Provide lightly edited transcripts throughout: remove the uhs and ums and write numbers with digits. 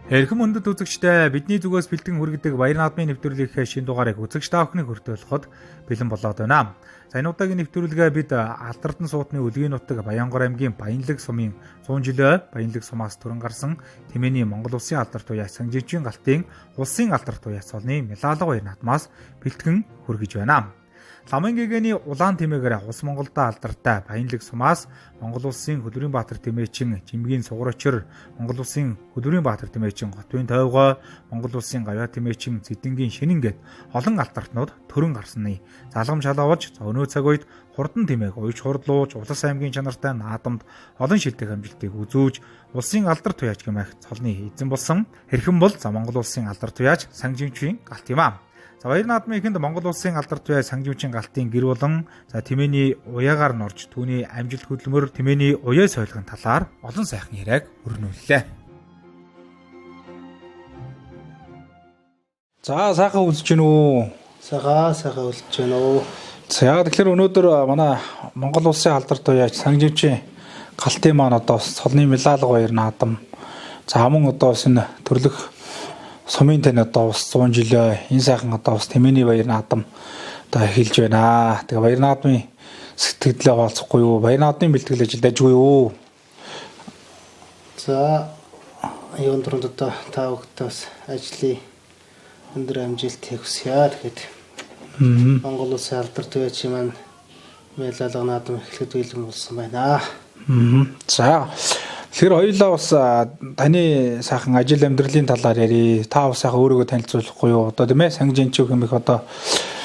Эрхэм өндөд үзэгчдээ бидний зүгээс бэлтгэн хүргэдэг Баяр наадмын нэвтрүүлгийнхээ шинэ дугаарыг үзэгч та бүхнийг хүртээлэхэд бэлэн болоод байна. За энэ удаагийн нэвтрүүлгээ бид Алдардан суутны Үлгийн нутаг Баянгор аймгийн Баянлаг сумын 100 жилийн Баянлаг сумаас төрөн гарсан Тэмээний Монгол Улсын алдарт туяа Сангижийн галтын улсын алдарт туяа цолны Милалга Баяр наадмаас бэлтгэн хүргэж байна. Ламын гэгэний улаан тэмээгээр улс Монголда алдартай Баянлаг сумаас Монгол Улсын Хөдвөрийн Баатар тэмээчин Жимгийн Сугарочор, Монгол Улсын Хөдвөрийн Баатар тэмээчин Готвын Тойгоо, Монгол Улсын Гавьяа тэмээчин Зэдэнгийн Шинэн гээд олон алтартнууд төрөн гарсны залгамж халаавж өнөө цаг үед хурдан тэмээг уйж хурдлууж улс аймгийн чанартай наадамд олон шилдэг амжилтыг үзүүлж улсын алдарт туяач гэмэх цолны эзэн болсон хэрхэн бол Монгол Улсын алдарт туяач Сангижийн галт юм аа. За Баяр наадмын эхэнд Монгол Улсын алдарт туяа Сангижийн галтын гэр болон Тэмээний уяагаар норж түүний амжилт хөдөлмөр Тэмээний уяа сойлгон талаар олон сайхан яриаг өрнүүллээ. За сайхан үлдэж гин үү? Сайхан үлдэж гин үү? За тэгэхээр өнөөдөр манай Монгол Улсын алдарт туяач Сангижийн галтын маань одоо цолны Милалга Баяр наадам. За мөн одоо энэ төрлөх сумын тань одоо бас 100 жилээ энэ сайхан одоо бас Тэмээний Баяр наадам одоо эхэлж байна. Тэгээ Баяр наадмын сэтгэлдээ хаалцахгүй юу? Баяр наадмын бэлтгэл ажилд ажгүй юу? За юунд дөрөнд одоо та бүхтээс ажлын өндөр амжилт хүсье. Тэгээд Монгол Улсын алдарт туяач маань Милалга наадам эхлэхэд бэлэн болсон байна. За тэгэхээр хоёулаа бас таны сайхан ажил амьдралын талаар ярий. Та бас сайхан өөрийгөө танилцуулахгүй юу? Одоо тийм ээ Сангижийн ч юм их одоо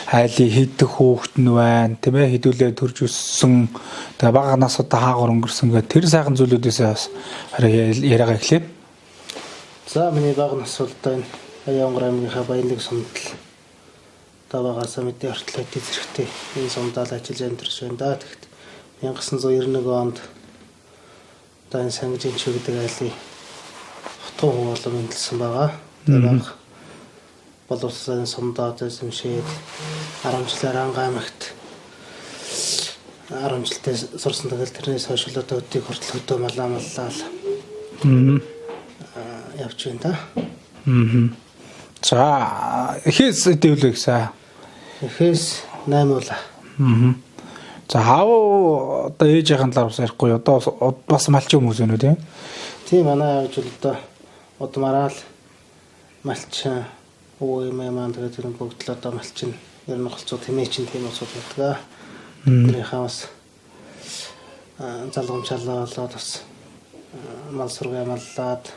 хайлын хийдэх хүүхэд нь байна. Тийм ээ хэдүүлээ төрж өссөн. Тэгээ бага нас одоо хаагаар өнгөрсөн гэх тэр сайхан зүйлүүдээс бас яриагаа эхлэв. За миний бага нас бол энэ Баянгор аймгийнхаа Баянлаг сумд одоо багасаа мэдээ хүртэл хэдий зэрэгтэй энэ сумдаа л ажиллаж амьдарч байна да. Тэгэхэд 1991 онд энэ Сангижийн гэдэг айлын хотгоо хуулан мэндэлсэн байгаа. Тэгээд боловсролын сумдаа эзэмшээд 10 жилээр Ангаймагт 10 жилдээ сурсан. Тэгээд тэрнээс хойш л одоо өдийг хүртэл хөдөө маллаал явж байна да. За эхээс дэвлэх сайн. Эхээс 8 уулаа. За хаав одоо ээжийнхэн талаар бас ярихгүй одоо бас малчин хүмүүс өнөө тийм. Тийм манай аавч одоо удмараал малчин өө юм маань тэгээд тэр бүгд л одоо малчин ер нь голцоо тэмээчин тийм усуд байдаг. Тэрний хавас залгамжаалаа болоод бас мал сургая маллаад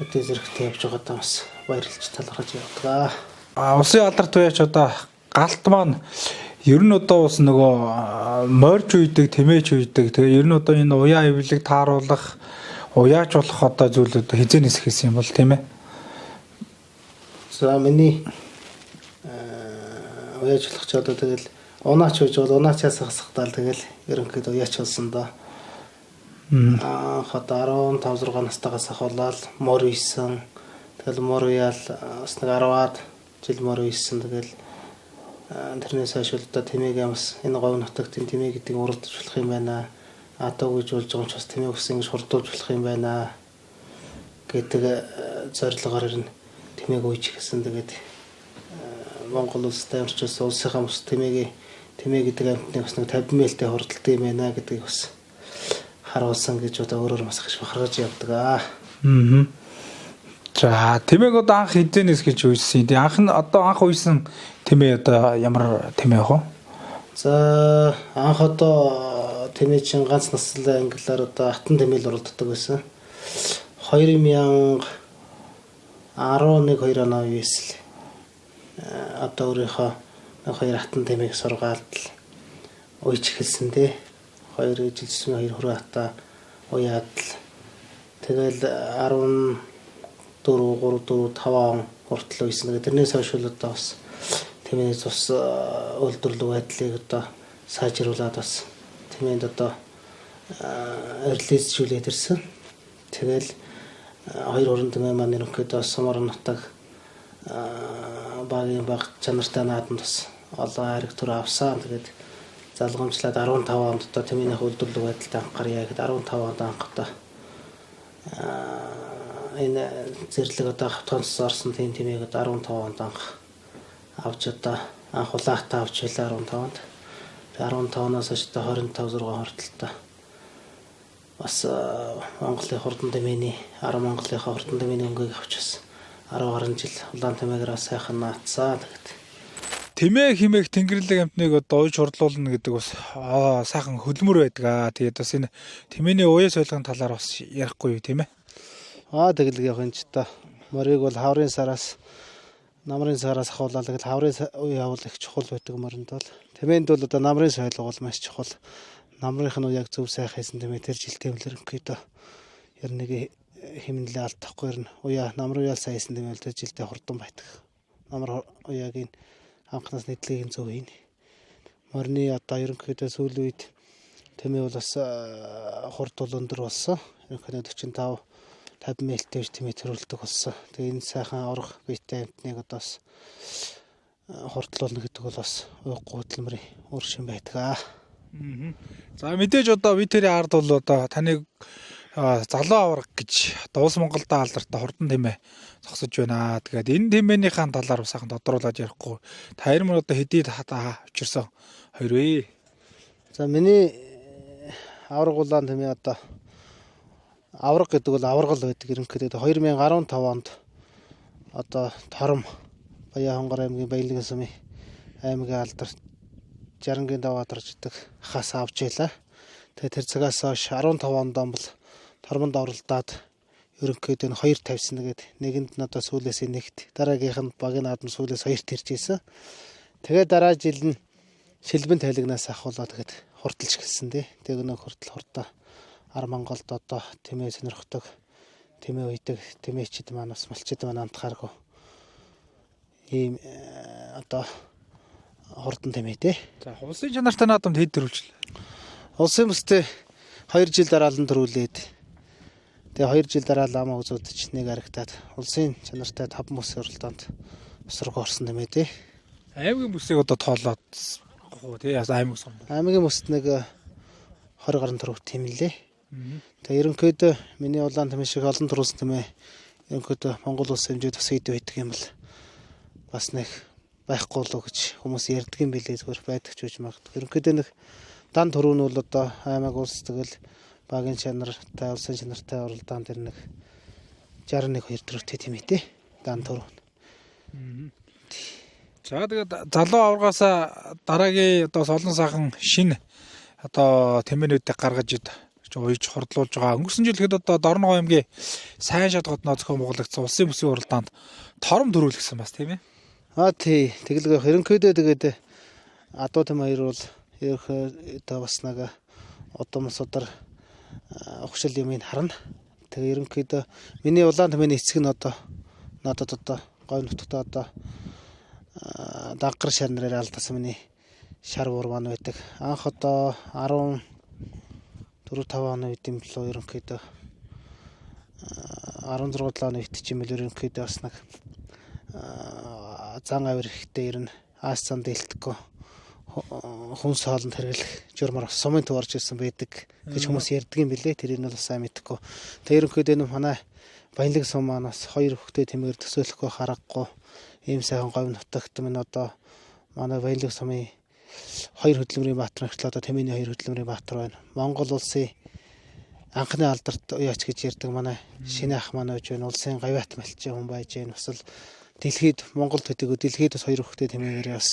өдөө зэрэгтэй явж байгаадаа бас баярлж талархаж явдаг. Улсын алдарт туяач одоо галт маань ер нь одоо бас нөгөө морж үйдэг, тэмээж үйдэг. Тэгээ ер нь одоо энэ уяа эвлэг тааруулах, уяач болох одоо зүйлүүд хизээнээс ихсэн юм бол тийм ээ. За миний уяач болох ч одоо тэгэл унаач үйж бол унаачаас хасахтаал тэгэл ерөнхийдөө уяач болсон да. Одоо 15-6 настайгаас ахуулаад мор ийсэн. Тэгэл мор уяал бас нэг 10-аад жил мор ийсэн. Тэгэл тэрнээс хойш одоо тэмээгээ бас энэ говь нутагт тэмээ гэдэг уралдаж болох юм байна. Атаа гэж болж байгаа ч бас тэмээ өссөн гэж хурдуулж болох юм байна гэдэг зорилгоор ирнэ. Тэмээг үйж гэсэн. Тэгээд Монгол улстай орчос улсынхаа бас тэмээ гэдэг амтныг бас нэг 50 мэлтэй хурдталдаг юм байна гэдгийг бас харуулсан гэж одоо өөрөөр бас их бахаргаж явдаг. За тэмээг одоо анх хизэнээс гэж үйсэн. Анх үйсэн тэмээ одоо ямар тэмээ вэ? За анх одоо тэмээ чинь ганц наслын англиар одоо хатан тэмээл уралддаг байсан. 2011-2 оноо үйсэл одоо өөрийнхөө хоёр хатан тэмээг сургаалд үйж эхэлсэн дээ. 2 жилсэн 2 хүрээ хата уяад тэгэл 14 3 4 5 он хүртэл үйсэн. Тэрнээс хойш одоо бас тэмээс бас үйлдвэрлэх байдлыг одоо сайжруулад бас тэмээнд одоо релизжүүлээд ирсэн. Тэгэл 2 өрн тэмээ маань ерөнхийдөө сумар нутаг багийн баг чанартай наадамд бас олон хайрыг төр авсан. Тэгээд залгамжлаад 15 онд одоо тэмээнийх үйлдвэрлэх байдалд анхаарья гэхэд 15 онд анх одоо энэ зэрлэг одоо хавтгоонс орсон тийм тэмээг 15 онд анх авч одоо анх улаахтаа авч байлаа 15 онд. 15-оос хойш 25 6 хүртэл бас Монголын хурдан тэмээний 10 Монголынхаа хурдан тэмээний өнгөийг авч бас 10 гаруй жил улаан тэмээгээр сайхан наацсан тэгээд. Тэмээ химээх тэнгэрлэг амтныг одоо ууж хурдлуулна гэдэг бас сайхан хөлмөр байдаг. Тэгээд бас энэ тэмээний уяас ойлгон талаар бас ярихгүй тийм ээ. Тэгэл яг энэ ч та морийг бол хаврын сараас намрын сараас ахуулаад тэгэл хаврын үе явуул их чухал байдаг морьнд бол. Тэмээнд бол одоо намрын соёлго бол маш чухал. Намрынх нь яг зөв сайхан хийсэн тэмээ тэр жил тэмлэр ингээд ер нэг химнэлээ алдахгүй ер нь уяа намрын уяал сайн хийсэн тэмээ тэр жилдээ хурдан байдаг. Намар уяагийн анхнаас нэтлэгийн зөв хийн. Морины одоо ерөнхийдөө сүүлийн үед тэмээ бол бас хурд бол өндөр болсон. Ерөнхийдөө 45 50 мэлтэй тэмээ төрүүлдэг болсон. Тэгээ энэ сайхан аврах биетэй амтныг одоо бас хурдлуулна гэдэг бол бас уйггүй хөдөлмөрийн үр шим байдаг. За мэдээж одоо би тэрийн ард бол одоо таныг залуу авраг гэж одоо улс Монголда алдартай хурдан тэмээ зогсож байна. Тэгээд энэ тэмээнийхэн талаар сайхан тодруулаад ярихгүй. Та хоёр мөр одоо хэдий авчирсан хоёр вэ? За миний авраг улаан тэмээ одоо авраг гэдэг бол аврагал байдаг. Ерөнхийдөө 2015 онд одоо Тором Баян-Хонгор аймгийн Баянлаг сумын аймгийн алдарт 60-гийн даваа дарждаг хаас авч ялаа. Тэгээ тэр цагаас хойш 15 онд бол Тормонд оролдоод ерөнхийдөө 2 тавьсан нэгэд нэгэнд нь одоо сүүлээс нэгт дараагийнх нь багийн наадам сүүлээс 2-т ирж ийсэн. Тэгээ дараа жил нь Шилбэн тайлгнаас ахуулаад тэгэд хурдалж гэлсэн тий. Тэгээ нэг хурдл хурдаа ар Монголд одоо тэмээ сонирхдаг тэмээ үйдэг тэмээчид маань бас малчид маань амтхааргүй ийм одоо хурдан тэмээ тий. За улсын чанартай наадамд хэд төрүүлжлээ? Улсын бүстэй 2 жил дараалан төрүүлээд тэгээ 2 жил дараа ламаа үзүүлж нэг харагтаад улсын чанартай 5 бүс оролдоонд босрог орсон тэмээ тий. Аймгийн бүсийг одоо тоолоод тий аймаг сум. Аймгийн бүст нэг 20 гаруй төрөв тэмэлээ. Тэгээ ерөнхийдөө миний улаан тэмээ шиг олон төрүүлсэн тэмээ ерөнхийдөө Монгол улс хэмжээд бас хэд байдаг юм бол бас нэг байхгүй л гэж хүмүүс ярьдаг юм билээ зүгээр байдаг ч үгүй магадгүй. Ерөнхийдөө нэг дан төрөв нь бол одоо аймаг улс тэгэл багийн чанартай улсын чанартай оролдоон тэр нэг 61 2 төрөвтэй тэмээтэй дан төрөв. За тэгээд залуу аврагаасаа дараагийн одоо солон сайхан шинэ одоо тэмээнүүдийг гаргаж уйж хурдлуулж байгаа. Өнгөрсөн жил хэд одоо Дорногов аймгийн сайн шат хотноо зохион байгуулагдсан улсын бүсийн уралдаанд Тором төрүүлсэн бас тийм ээ. Тий. Тэгэлгүй ерөнхийдөө тэгээд адуу тэм хоёр бол ерөнхийдөө бас нэг удам судар ухшил юмыг харна. Тэгээ ерөнхийдөө миний улаан тэмээний эцэг нь одоо надад одоо гой нутагта одоо даггар шар нараар алдсан миний шар буур маань байдаг. Анх одоо 4-5 оны үед юм болоо ерөнхийдөө 16-7 оны үед ч юм бэл ерөнхийдөө бас нэг зан авир ихтэй ер нь аас зан дэлтэхгүй хүнс хоолнд хэрэглэх журмаар сумын төв орж ирсэн байдаг гэж хүмүүс ярьдаг юм билээ. Тэрийг нь бол сайн мэдэхгүй. Тэг ерөнхийдөө манай Баянлаг сум манаас 2 хүүхдээ тэмээр төсөөлөхгүй харахгүй ийм сайхан говь нутагт минь одоо манай Баянлаг сумын 2 хөдөлмөрийн баатар ихтэл одоо тэмээний 2 хөдөлмөрийн баатар байна. Монгол улсын анхны алдарт уяач гэж ярьдаг манай шинэ ах маань ууж байна. Улсын гавьяат малчин хүн байж байна. Бас л дэлхийд Монгол төдийгүй дэлхийд бас 2 хүүхдээ тэмээгээр бас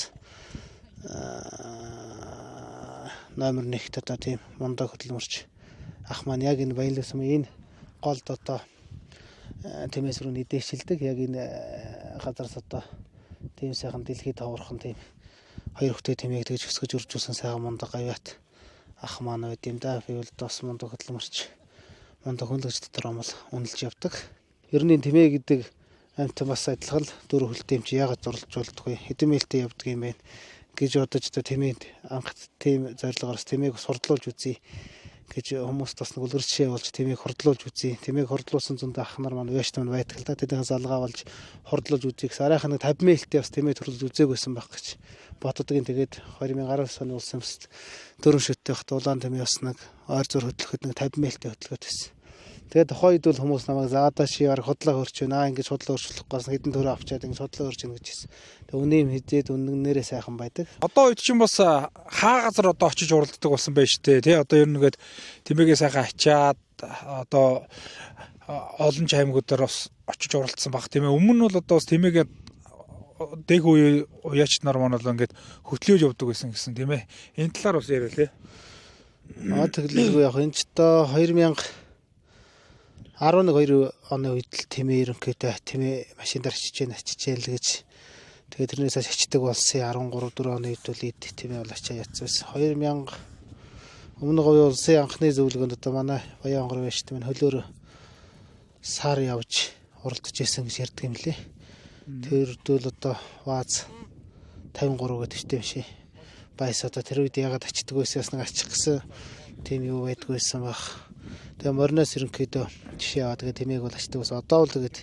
номер 1-т одоо тийм мундаг хөдөлмөрч ах маань яг энэ Баянлаг сумын энэ голд одоо тэмээс рүү нэдэшилдэг. Яг энэ газараас одоо тийм сайхан дэлхийд хаврах нь тийм 2 хүүхдээ тэмээг тэгж өсгөж үржүүлсэн сайхан мундаг гавьяат ах маань байд юм да. Би бол бас мундаг хөдөлмөрч мундаг хүнлэгч дотор амл үнэлж явдаг. Ер нь тэмээ гэдэг амт бас адилхан л 4 хөлтэй юм чи ягаад зурлжуулдаггүй хэдэн мэлтэй явдаг юм бэ гэж бодож та тэмээд анх тийм зорилгоороос тэмээг сурдлуулж үзье гэж хүмүүс бас нэг үлгэрчээ болж тэмээг хурдлуулж үзье. Тэмээг хурдлуулсан зөндөө ах нар маань уяаш тань байдаг л да. Тэднээс алгаа болж хурдлуулж үзье гэсэн арайхан нэг 50 мэлтэй бас тэмээ төрлөж үзээгүйсэн байх гэж боддгийн. Тэгээд 2019 оны улсын бүсд 4 шүттэй хот улаан тэмээ бас нэг ойр зур хөтлөхөд нэг 50 мэлтэй хөтлөхөд байсан. Тэгээд тухайн үед бол хүмүүс намайг заадаа чи баг худлаа хөрч байна. Ингэж худлаа хөрчлөхгүй хэдэн төрөө авчаад ингэж худлаа хөрч гэнэ гэж хэлсэн. Тэгээд үнийн хизээд үннээрээ сайхан байдаг. Одоо үед чинь бас хаа газар одоо очиж уралддаг болсон байж тээ. Тэ одоо ер нь ингээд тэмээгээ сайхан ачаад одоо олон чаймгуудаар бас очиж уралдсан баг тийм ээ. Өмнө нь бол одоо бас тэмээгээ дэг үе уяач нар маань бол ингээд хөтлөөж явдаг байсан гэсэн тийм ээ. Энэ талаар бас яриа лээ. Тэгэлгүй яг энэ ч одоо 2011-2 оны үед л тэмээ ерөнхийдөө тэмээ машинаар ачижээл гэж. Тэгээд тэрнээс ачдаг болсон 13-4 оны үед бол эд тэмээ бол ачаа ятсан байсан. 2000 өмнө говь улсын анхны зөвлөгөөнд одоо манай Баян онгор байж тийм хөлөөр сар явж уралдаж исэн гэж ярьдаг юм лээ. Тэр дүүл одоо ваз 53 гэдэг чтэй биш. Байс одоо тэр үед ягаад ачдаг байсан нэг ачих гэсэн тийм юу байдгүй байсан баг. Тэгээ мориноос ерөнхийдөө жишээ аваад тэгээ тэмээг бол ачдаг байсан. Одоо бол тэгээд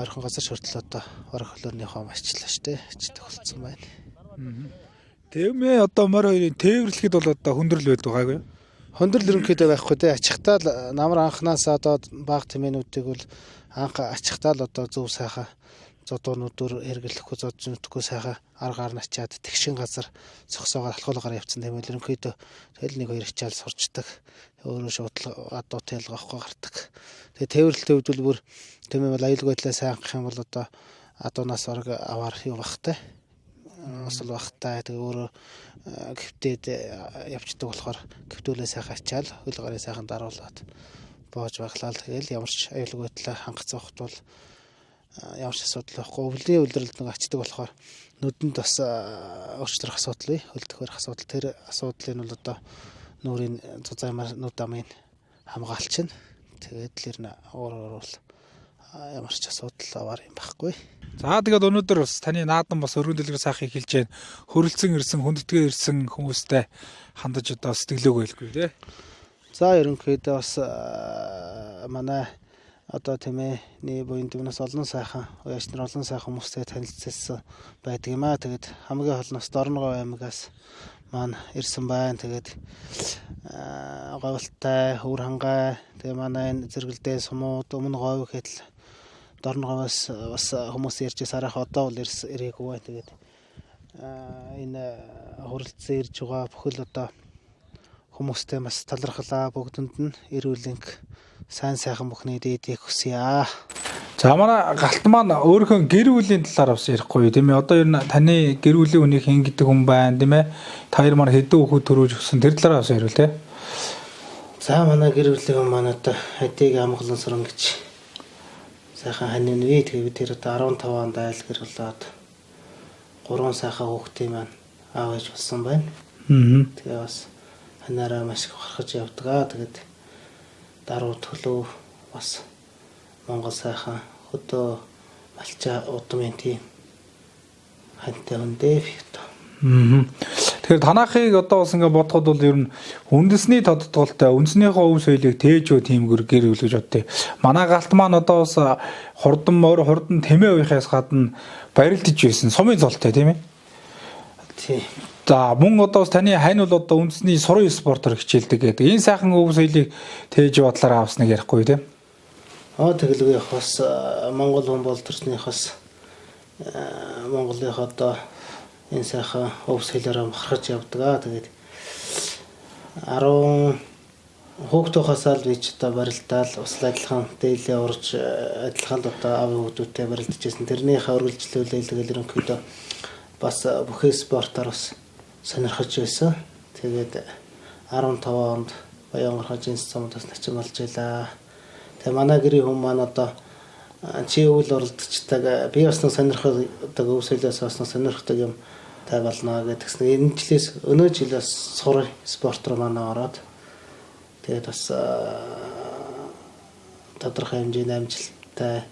ойрхон газар шүртэл одоо орох хөлөөрнийхөө марчлаа штэ ачдаг болсон байна. Тэмээ одоо морь хоёрын тээвэрлэхэд бол одоо хөндрөл байдаг гайгүй. Хөндрөл ерөнхийдөө байхгүй те ачхтаа л намар анханаас одоо баг тэмээнүүдийг бол анх ачхтаа л одоо зөв сайхан зодуунуудаар эргэлэхгүй зодж нүтгэхгүй сайхан аргаар нь ачаад тэгшин газар цогсоогоор алхуулгаар явцсан тэмээл ерөнхийдөө тэгэл 1-2 ачаал сурчдаг. Өөрөө шуудлага адуутай ялгаахгүй гардаг. Тэгээ тээвэрлэлтэй үед бол бүр тэмээ бол аюулгүй байдлаа сайнгах юм бол одоо адуунаас орог аваар юу бахтай. Осол бахтай тэгээ өөрөө гэвтээд явцдаг болохоор гэвтүүлээ сайхан ачаал хөл гарыг сайхан даруулаад боож баглаа л тэгэл ямарч аюулгүй байдлаа хангацсан хот бол ямар ч асуудал байхгүй. Өвлийн үйлрэлд нэг ачдаг болохоор нүдэнд бас өөрчлөх асуудал бий. Хөлдөх асуудал. Тэр асуудлыг нь бол одоо нүрийн зузаамаар нүд амын хамгаалч нь. Тэгээд л өөр бол ямар ч асуудал аваар юм байхгүй. За тэгээд өнөөдөр бас таны наадан бас өргөн дэлгэр сайхыг хэлж байна. Хөрөлцөн ирсэн, хүндэтгээр ирсэн хүмүүстэй хандаж одоо сэтгэлөөгөө хэлгүй тий. За ерөнхийдөө бас манай одоо тэмээний буян дэвнээс олон сайхан уяач нар олон сайхан хүмүүстэй танилцсан байдаг юм аа. Тэгээд хамгийн холноос Дорногов аймагаас маань ирсэн байна. Тэгээд говьтай, хөвөр хангай, тэгээ манай энэ зэрэгэлдээ сумууд өмнө говь гэхэл Дорноговоос бас хүмүүс ирж сарах одоо бол ирээгүй байна. Тэгээд энэ хуралцсан ирж байгаа бүхэл одоо хүмүүстэй бас талархлаа. Бүгдэнд нь эрүүлэнг сайн сайхан бүхний дээдийг хүсье. За манай галт маань өөрийнхөө гэр бүлийн талаар бас ярихгүй тийм ээ. Одоо ер нь таны гэр бүлийн хүнийг хэн гэдэг хүн байна тийм ээ. Та хоёр маань хэдэн хүүхэд төрүүлж өгсөн тэр талаар бас яриул тий. За манай гэр бүлийн хүн маань одоо хадийг амгалан суран гэж сайхан ханин вэ. Тэгээ бид тэр одоо 15 онд айл гэр болоод 3 сайхан хүүхдийн маань аав ээж болсон байна. Тэгээ бас ханаараа маш их гаргаж явдгаа. Тэгээд даруу төлөв бас Монгол сайхан хөдөө малчаа удмын тийм хантай өндөө фито. Тэгэхээр танахыг одоо бас ингэ бодоход бол ер нь үндэсний тодтголтой үндснийхөө өв соёлыг тээжөө тийм гэр бүл гэж бодъё. Манай галт маань одоо бас хурдан тэмээ уяхаас гадна барилдаж байсан сумын золтой тийм ээ. Тийм. За мөн одоо бас таны хань бол одоо үндэсний сурын спортоор хичээлдэг гэдэг. Энэ сайхан өв соёлыг тээж бодлоор авсныг ярихгүй тийм. Тэгэлгүй яг бас Монгол хүн бол төрснийхөөс Монголын одоо энэ сайхан өв соёлоор махарч явдаг. Тэгээд 10 хүүхдийнхээс л би ч одоо барилдаал бас адилхан дээлээ урж адилхан одоо аав хүүхдүүдтэй барилдаж байсан. Тэрнийхээ үргэлжлүүлэл тэгэл ерөнхийдөө бас бүхий спортоор бас сонирхож байсан. Тэгээд 15 онд Баян онгор хажинс цомдоос начин болж байлаа. Тэгээ манай гэрийн хүн маань одоо чи үйл оролдочдаг би бас нэг сонирхдаг өв соёлоос бас нэг сонирхдаг юм тай болно гэдгсэн. Энэ жилээс өнөө жилээс сурын спорт руу манай ороод тэгээд бас тодорхой хэмжээний амжилттай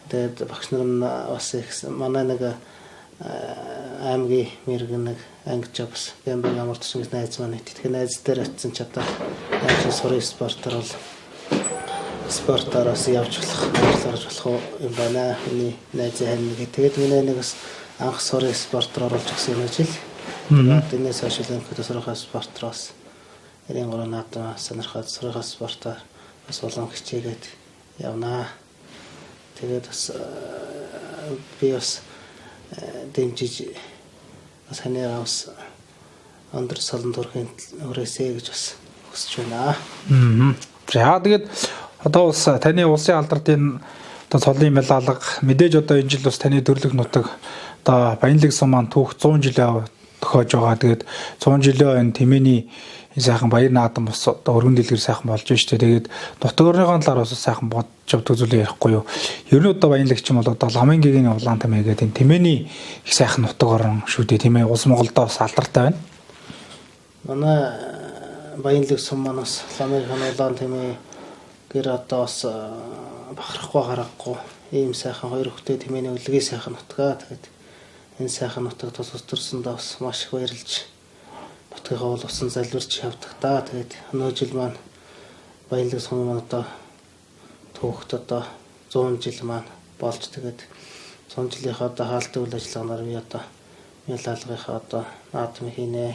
тэгээд багш нар нь бас их манай нэг аймгийн мэрэгэн нэг ангиж бас Бямбан амар тусмын найз маань их тэгэхээр найз дээр очисон ч одоо сурын спортоор бол спортоороос явж болох юм байна. Миний найзын хань нэг. Тэгээд миний нэг бас анх сурын спортоор оруулж гисэн юм ажил. Тэрнээс хойш л өнөхөд сурын спортроос 93 наадаа сонирхоод сурын спортоор бас улаан хичээгээд явнаа. Тэгээд бас би бас дэмжиж бас ханаа бас өндөр солон төрхийн хүрээсэй гэж бас хүсэж байна. За тэгээд одоо бас таны улсын алдрын одоо цолын медалга мэдээж одоо энэ жил бас таны төрлөх нутаг одоо Баянлаг сум маань түүх 100 жилээ тохиож байгаа. Тэгээд 100 жилийн энэ тэмээний сайхан баяр наадам бас одоо өргөн дэлгэр сайхан болж штэ. Тэгээд нутгаарныхаа талаар бас сайхан бодож авдаг зүйлээ ярихгүй юу. Ер нь одоо Баянлагч юм бол одоо ламын гэгийн улаан тэмээ гэдэг энэ тэмээний их сайхан нутаг орон шүү дээ. Тийм ээ. Улс Монголдоо бас алдартай байна. Манай Баянлаг сум манаас ламын улаан тэмээ гэр одоо бас бахарахгүй гарахгүй ийм сайхан хоёр хөтөө тэмээний үлгээ сайхан нутгаа. Тэгээд энэ сайхан нутагт бас өсөрсөндөө бас маш их баярлж нутгийнхаа бол усан залбирч явдаг та. Тэгээд өнөө жил маань Баянлаг сумын маань одоо түүхт одоо 100 жил маань болж тэгээд 100 жилийнхаа одоо хаалтын үйл ажиллагаанаар би одоо ялалгынхаа одоо наадам хийнэ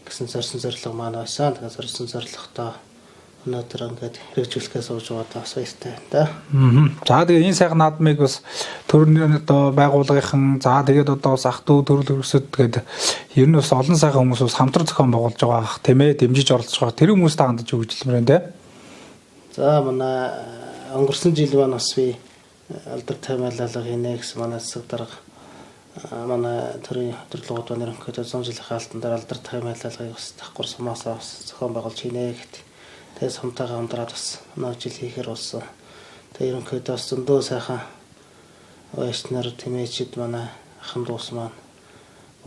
гэсэн зорилго маань байсан. Тэгээд зорилсон зорилготой өнөөдөр ингээд хэрэгжүүлэхээ сууж байгаа бас баяртай байна да. За тэгээд энэ сайхан наадмыг бас төрний одоо байгууллагын за тэгээд одоо бас ах トゥ төрөл өргөсөд тэгээд ер нь бас олон сайхан хүмүүс бас хамтран зохион байгуулж байгаа тийм ээ дэмжиж оролцож байгаа тэр хүмүүст хандаж өгч хэлмээр байна те. За манай өнгөрсөн жил маань бас би алдар таймалалга хийнэ гэсэн манай засаг дарга манай төрийн хөтөлбөрүүд маань ерөнхийдөө 100 жилийн хаалтан дээр алдар таймалалгыг бас давхар сумаас зохион байгуулж хийнэ гэдэг. Тэгээд сумтайгаа хамтраад бас өнөө жил хийхээр болсон. Тэгээд ерөнхийдөө бас зөндөө сайхан ойчнаар тэмээчид манай ахын дүүс маань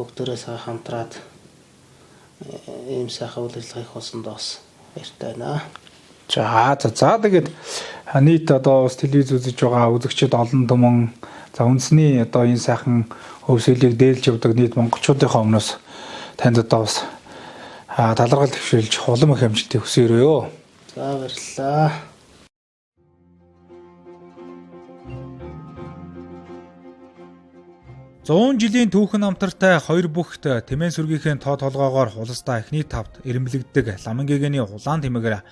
бүгдээрээ сайхан хамтраад ийм сайхан үйл ажиллагааг хийсэндээ бас баяртай байна. За тэгээд нийт одоо бас телевиз үзэж байгаа үзэгчид олон түмэн за үндэсний одоо энэ сайхан хөвсөлийг дээлж явдаг нийт монголчуудынхаа өмнөөс танд одоо бас талархал төвшүүлж улам их амжилтыг хүсээрөө. За баярлалаа. Зуун жилийн түүхэн намтартай хоёр бүхт тэмээн сүргийнхээ тоо толгоогоор хулстай эхний тавт ирэмлэгддэг ламын гэгэний улаан тэмээгээр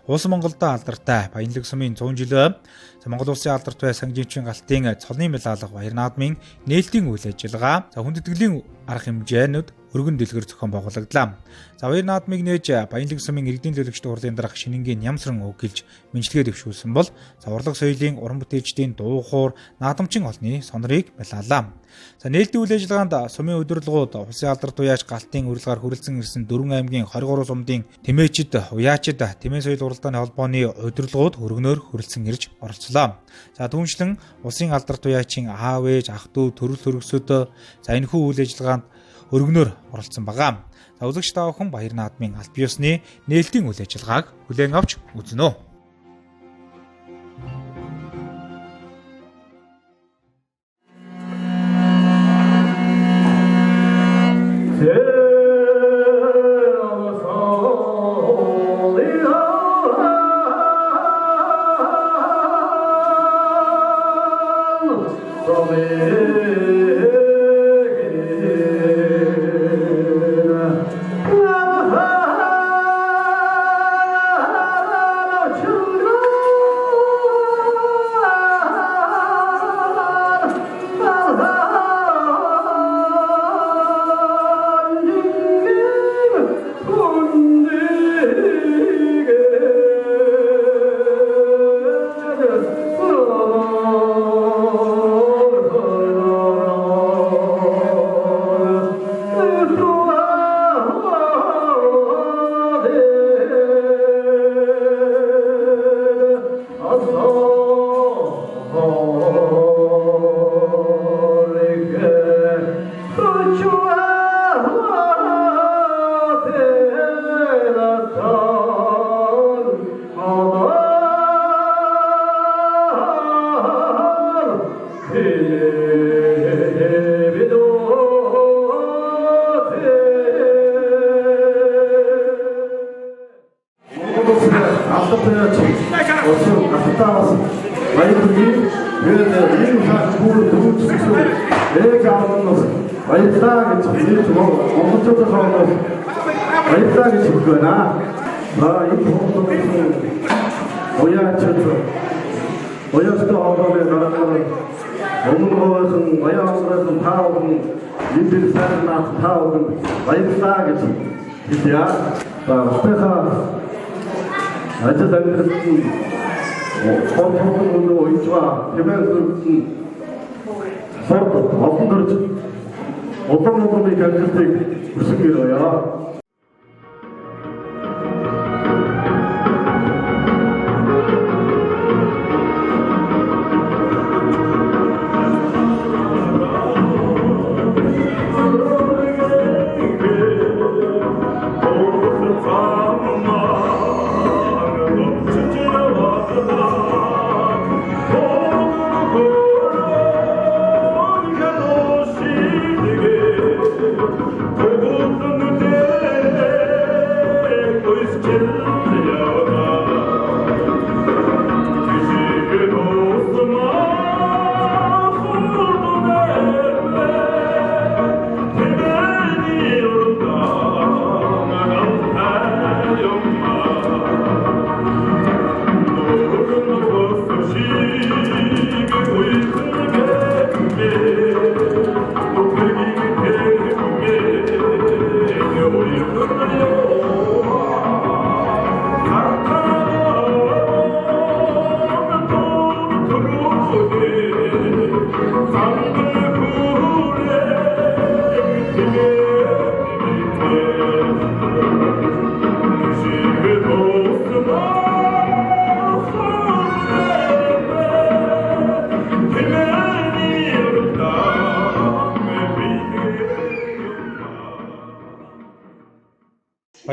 улс Монголдо алдартай Баянлаг сумын 100 жилөө Монгол улсын алдарт бай сангижийн галтын цолны медалга баяр наадмын нээлтийн үйл ажиллагаа хүндэтгэлийн арга хэмжээнүүд өргөн дэлгэр зохион байгуулагдлаа. За баяр наадмыг нээж Баянлаг сумын иргэдийн төлөвчдийн хурлын дарга шинэнгийн нямсран өгүүлж мэдлэгээ дэвшүүлсэн бол урлаг соёлын уран бүтээлчдийн дуу хоор наадамчин олны сонорыг балаалаа. За нээлтийн үйл ажиллагаанд сумын удирдлагууд улсын алдарт уяач галтын урилгаар хүрэлцэн ирсэн 4 аймгийн 23 сумдын тэмээчид, уяачид, тэмээ соёл уралдааны холбооны удирдлагууд өргөнөөр хүрэлцэн ирж оролцлоо. За түүнчлэн улсын алдарт уяачийн аав ээж, ах トゥ төрөл хөргөсөд за энэхүү үйл ажиллагаанд өргөнөөр оролцсон байгаа. За үзэгч та бүхэн баяр наадмын аль биесны нээлтийн үйл ажиллагааг хүлээн авч үзнэ. Оястой хоолойны дараагаар өмнө хаваахан баян амралт таавн lidl сайнаас таавн баярлаа гэж хэлье. Өөрийнхөө ажил амьдралын хормон үйлчвэ тэмээлсэн сорт олон төрж улам их ажилтныг хүсгээрээ.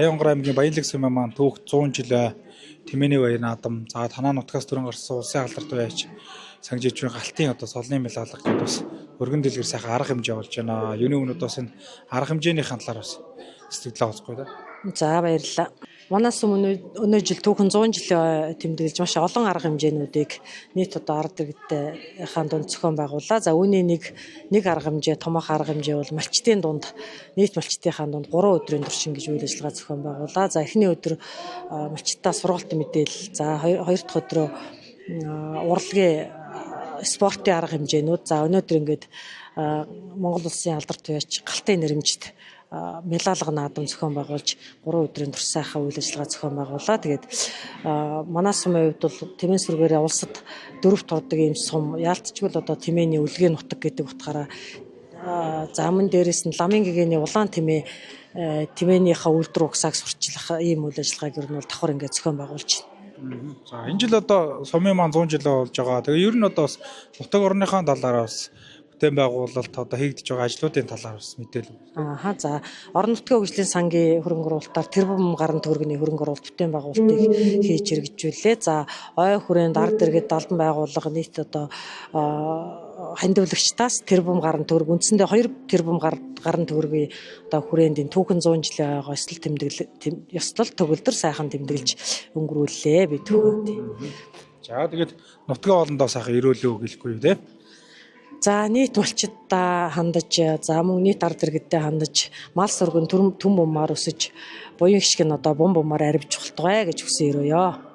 Баянгар аймгийн Баянлаг сумын маань түүх 100 жил Тэмээний баяр наадам за танаа нутгаас түрэн гарсан улсын алдарт байж сангижийн галтын одоо солны мэл алга гэдэг бас өргөн дэлгэр сайхан арга хэмжээ болж байна. Юуны өмнөд бас энэ арга хэмжээний талаар бас сэтгэлээ олцгоё да. За баярлалаа. Манаас өнөө жил түүхэн 100 жил тэмдэглэж маш олон арга хэмжээнүүдийг нийт одоо ард иргэдтэй хаан дунд зохион байгууллаа. За үүний нэг арга хэмжээ, томоохон арга хэмжээ бол малчтын дунд нийт малчтын хаан дунд 3 өдрийн туршин гэж үйл ажиллагаа зохион байгууллаа. За эхний өдөр малчтаа сургалтын мэдээлэл, за хоёр дахь өдрөө урлагийн спортын арга хэмжээнүүд. За өнөөдөр ингээд Монгол улсын алдарт туяач галтын нэрмжид мэлалга наадам зохион байгуулж 3 өдрийн турш сайхан үйл ажиллагаа зохион байгууллаа. Тэгээд манай сумын хувьд бол Тэмээн сүргээрээ улсад 4 турдаг ийм сум яалтчгүй л одоо Тэмээний үлгийн нутаг гэдэг утгаараа замын дээрээс нь ламын гэгээний улаан Тэмээнийхээ үйлдвэр угсааг сурчлах ийм үйл ажиллагааг ер нь бол давхар ингээд зохион байгуулж байна. За энэ жил одоо сумын маань 100 жил болж байгаа. Тэгээ ер нь одоо бас нутаг орныхаа талаар бас бүтээн байгуулалт одоо хийгдэж байгаа ажлуудын талаар бас мэдээлэл. За орон нутгийн хөгжлийн сангийн хөрөнгө оруулалтаар тэрбум гаруй төгрөгийн хөрөнгө оруулалт бүтээн байгуулалтыг хийж хэрэгжүүлээ. За ой хүрээнд ард иргэд албан байгууллага нийт одоо хандивлагчдаас тэрбум гаруй төгрөг үндсэндээ 2 тэрбум гаруй төгрөгийн одоо хүрээнд энэ түүхэн 100 жилийн ёслол төгөлдөр сайхан тэмдэглэж өнгөрүүллээ бид түүхэд. За тэгээд нутгийн хоолндоо сайхан ирүүлээ гэлэхгүй юу те. За нийт малчидаа хандаж, за мөн нийт ард иргэдтэй хандаж, мал сүргэн түн бумаар өсөж, буян гიშг нь одоо бум бумаар арвиж болтугай гэж хүсэн өрөөё.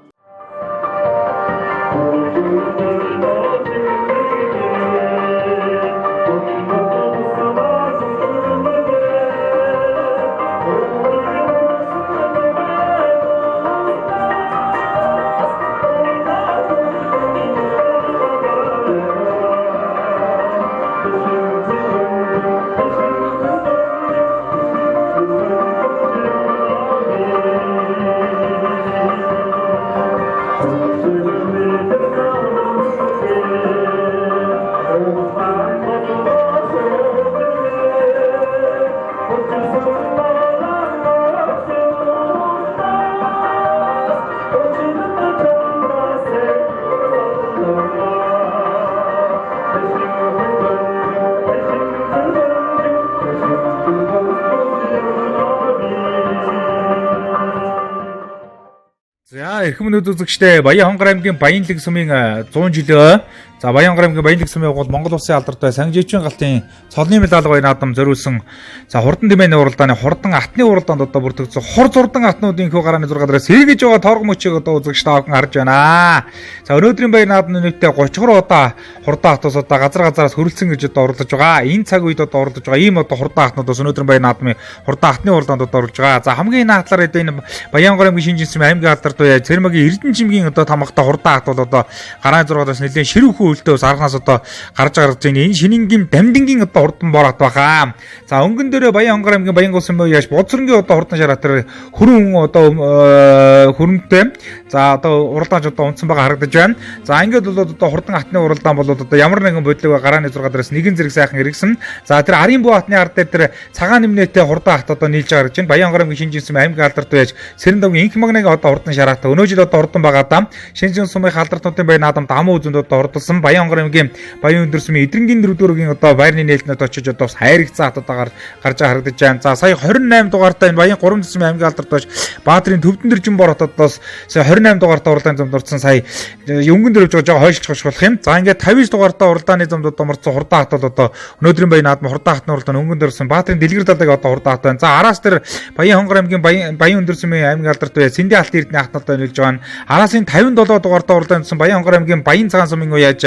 Эрхэм өнөөдөр үзэгчдээ Баян хонгор аймгийн Баянлаг сумын 100 жилийн За Баянгар аймгийн Баян тэгсмийн явгуул Монгол улсын алдартай Сангижийн галтын цолны медаль баяр наадам зориулсан за хурдан тэмээний уралдааны хурдан атны уралдаанд одоо бүртгэгдсэн хор зурдан атнуудын хөө гарааны 6 дээрээс сэргэж байгаа торг мөчийг одоо үзэгч таавхан харж байна. За өнөөдрийн баяр наадамны нийтдээ 33 удаа хурдан атаас одоо газараас хөрөлцөн гэж одоо уралдаж байгаа. Энэ цаг үед одоо уралдаж байгаа ийм одоо хурдан атнуудаас өнөөдрийн баяр наадмын хурдан атны уралдаанд одоо оруулж байгаа. За хамгийн энэ хатлаар энэ Баянгар аймгийн Шинжинсэн аймгийн алдартай Цэрмагийн Эрдэнэчимгийн одоо тамгатай хурдан ат бол одоо гарааны 6-аас нэлээд ширүүхэн үлдээс аргаас одоо гарч байгаа энэ шинэнгийн дамдингийн одоо хурдан бор ат баха. За өнгөн дээрээ Баянгар аймгийн Баян улсын яаш Боцрынгийн одоо хурдан шараатар хүрэн одоо хөрөнтэй. За одоо уралдаанч одоо унтсан байгаа харагдаж байна. За ингээд бол одоо хурдан атны уралдаан бол одоо ямар нэгэн бодлого гарааны 6 дээрээс нэгэн зэрэг сайхан эргэсэн. За тэр Арын буу атны ард дээр тэр цагаан нэмнэтэй хурдан ат одоо нийлж байгаа гэж байна. Баянгар аймгийн Шинжинсэн аймгийн алдартай яаш Цэрэндэгийн инх магныг одоо хурдан шараатай. Өнөө жил одоо хурдан байгаа дам Шинжинсэн сумын алдартай баяр наадамд амуу үзэнд одоо хурдалсан Баянгар аймгийн Баян өндөрсмийн эдрэнгийн 4-гийн одоо байрны нээлтнүүд очиж одоо хайрагцаа одоо гарч харагдаж байна. За сая 28 дугаартай энэ Баян 3 төсмийн аймгийн алдартай Баатрийн Төвдөн дэржин бор хотоос сая 28 дугаартай уралдааны замд орсон сая өнгөн дөрөвж байгаа хойшлцох болох юм. За ингээд 59 дугаартай уралдааны замд одоо морцсон хурдан хат бол одоо өнөөдрийн баян наадам хурдан хатны уралдааны өнгөн дөрвсөн Баатрийн Дэлгэр далайг одоо хурдан хат байна. За араас тэр Баян хонгор аймгийн Баян өндөрсмийн аймгийн алдартай Сэнди алт эрдэнэ хатналтай нөлж байгаа. Араас энэ 57 дугаартай уралдаанд Баян хонгор аймгийн Баян цагаан сумын уяаж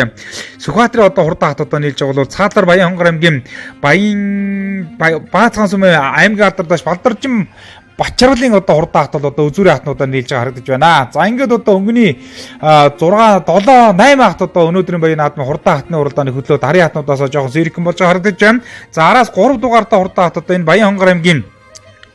Сүхбаатарын одоо хурдан хат одоо нийлж байгаа бол цаатлаар Баян хонгор аймгийн Баян цагаан сумын аймгийн алдартай Балдаржин Бачаарлын одоо хурдан хат бол одоо үзүүрийн хатнуудаар нийлж байгаа харагдаж байна. За ингээд одоо өнгөний 6 7 8 хат одоо өнөөдрийн баян наадмын хурдан хатны уралдааны хөдлөө дарын хатнуудаас жоохон сэргэн болж байгаа харагдаж байна. За араас 3 дугаартай хурдан хат одоо энэ Баян хонгор аймгийн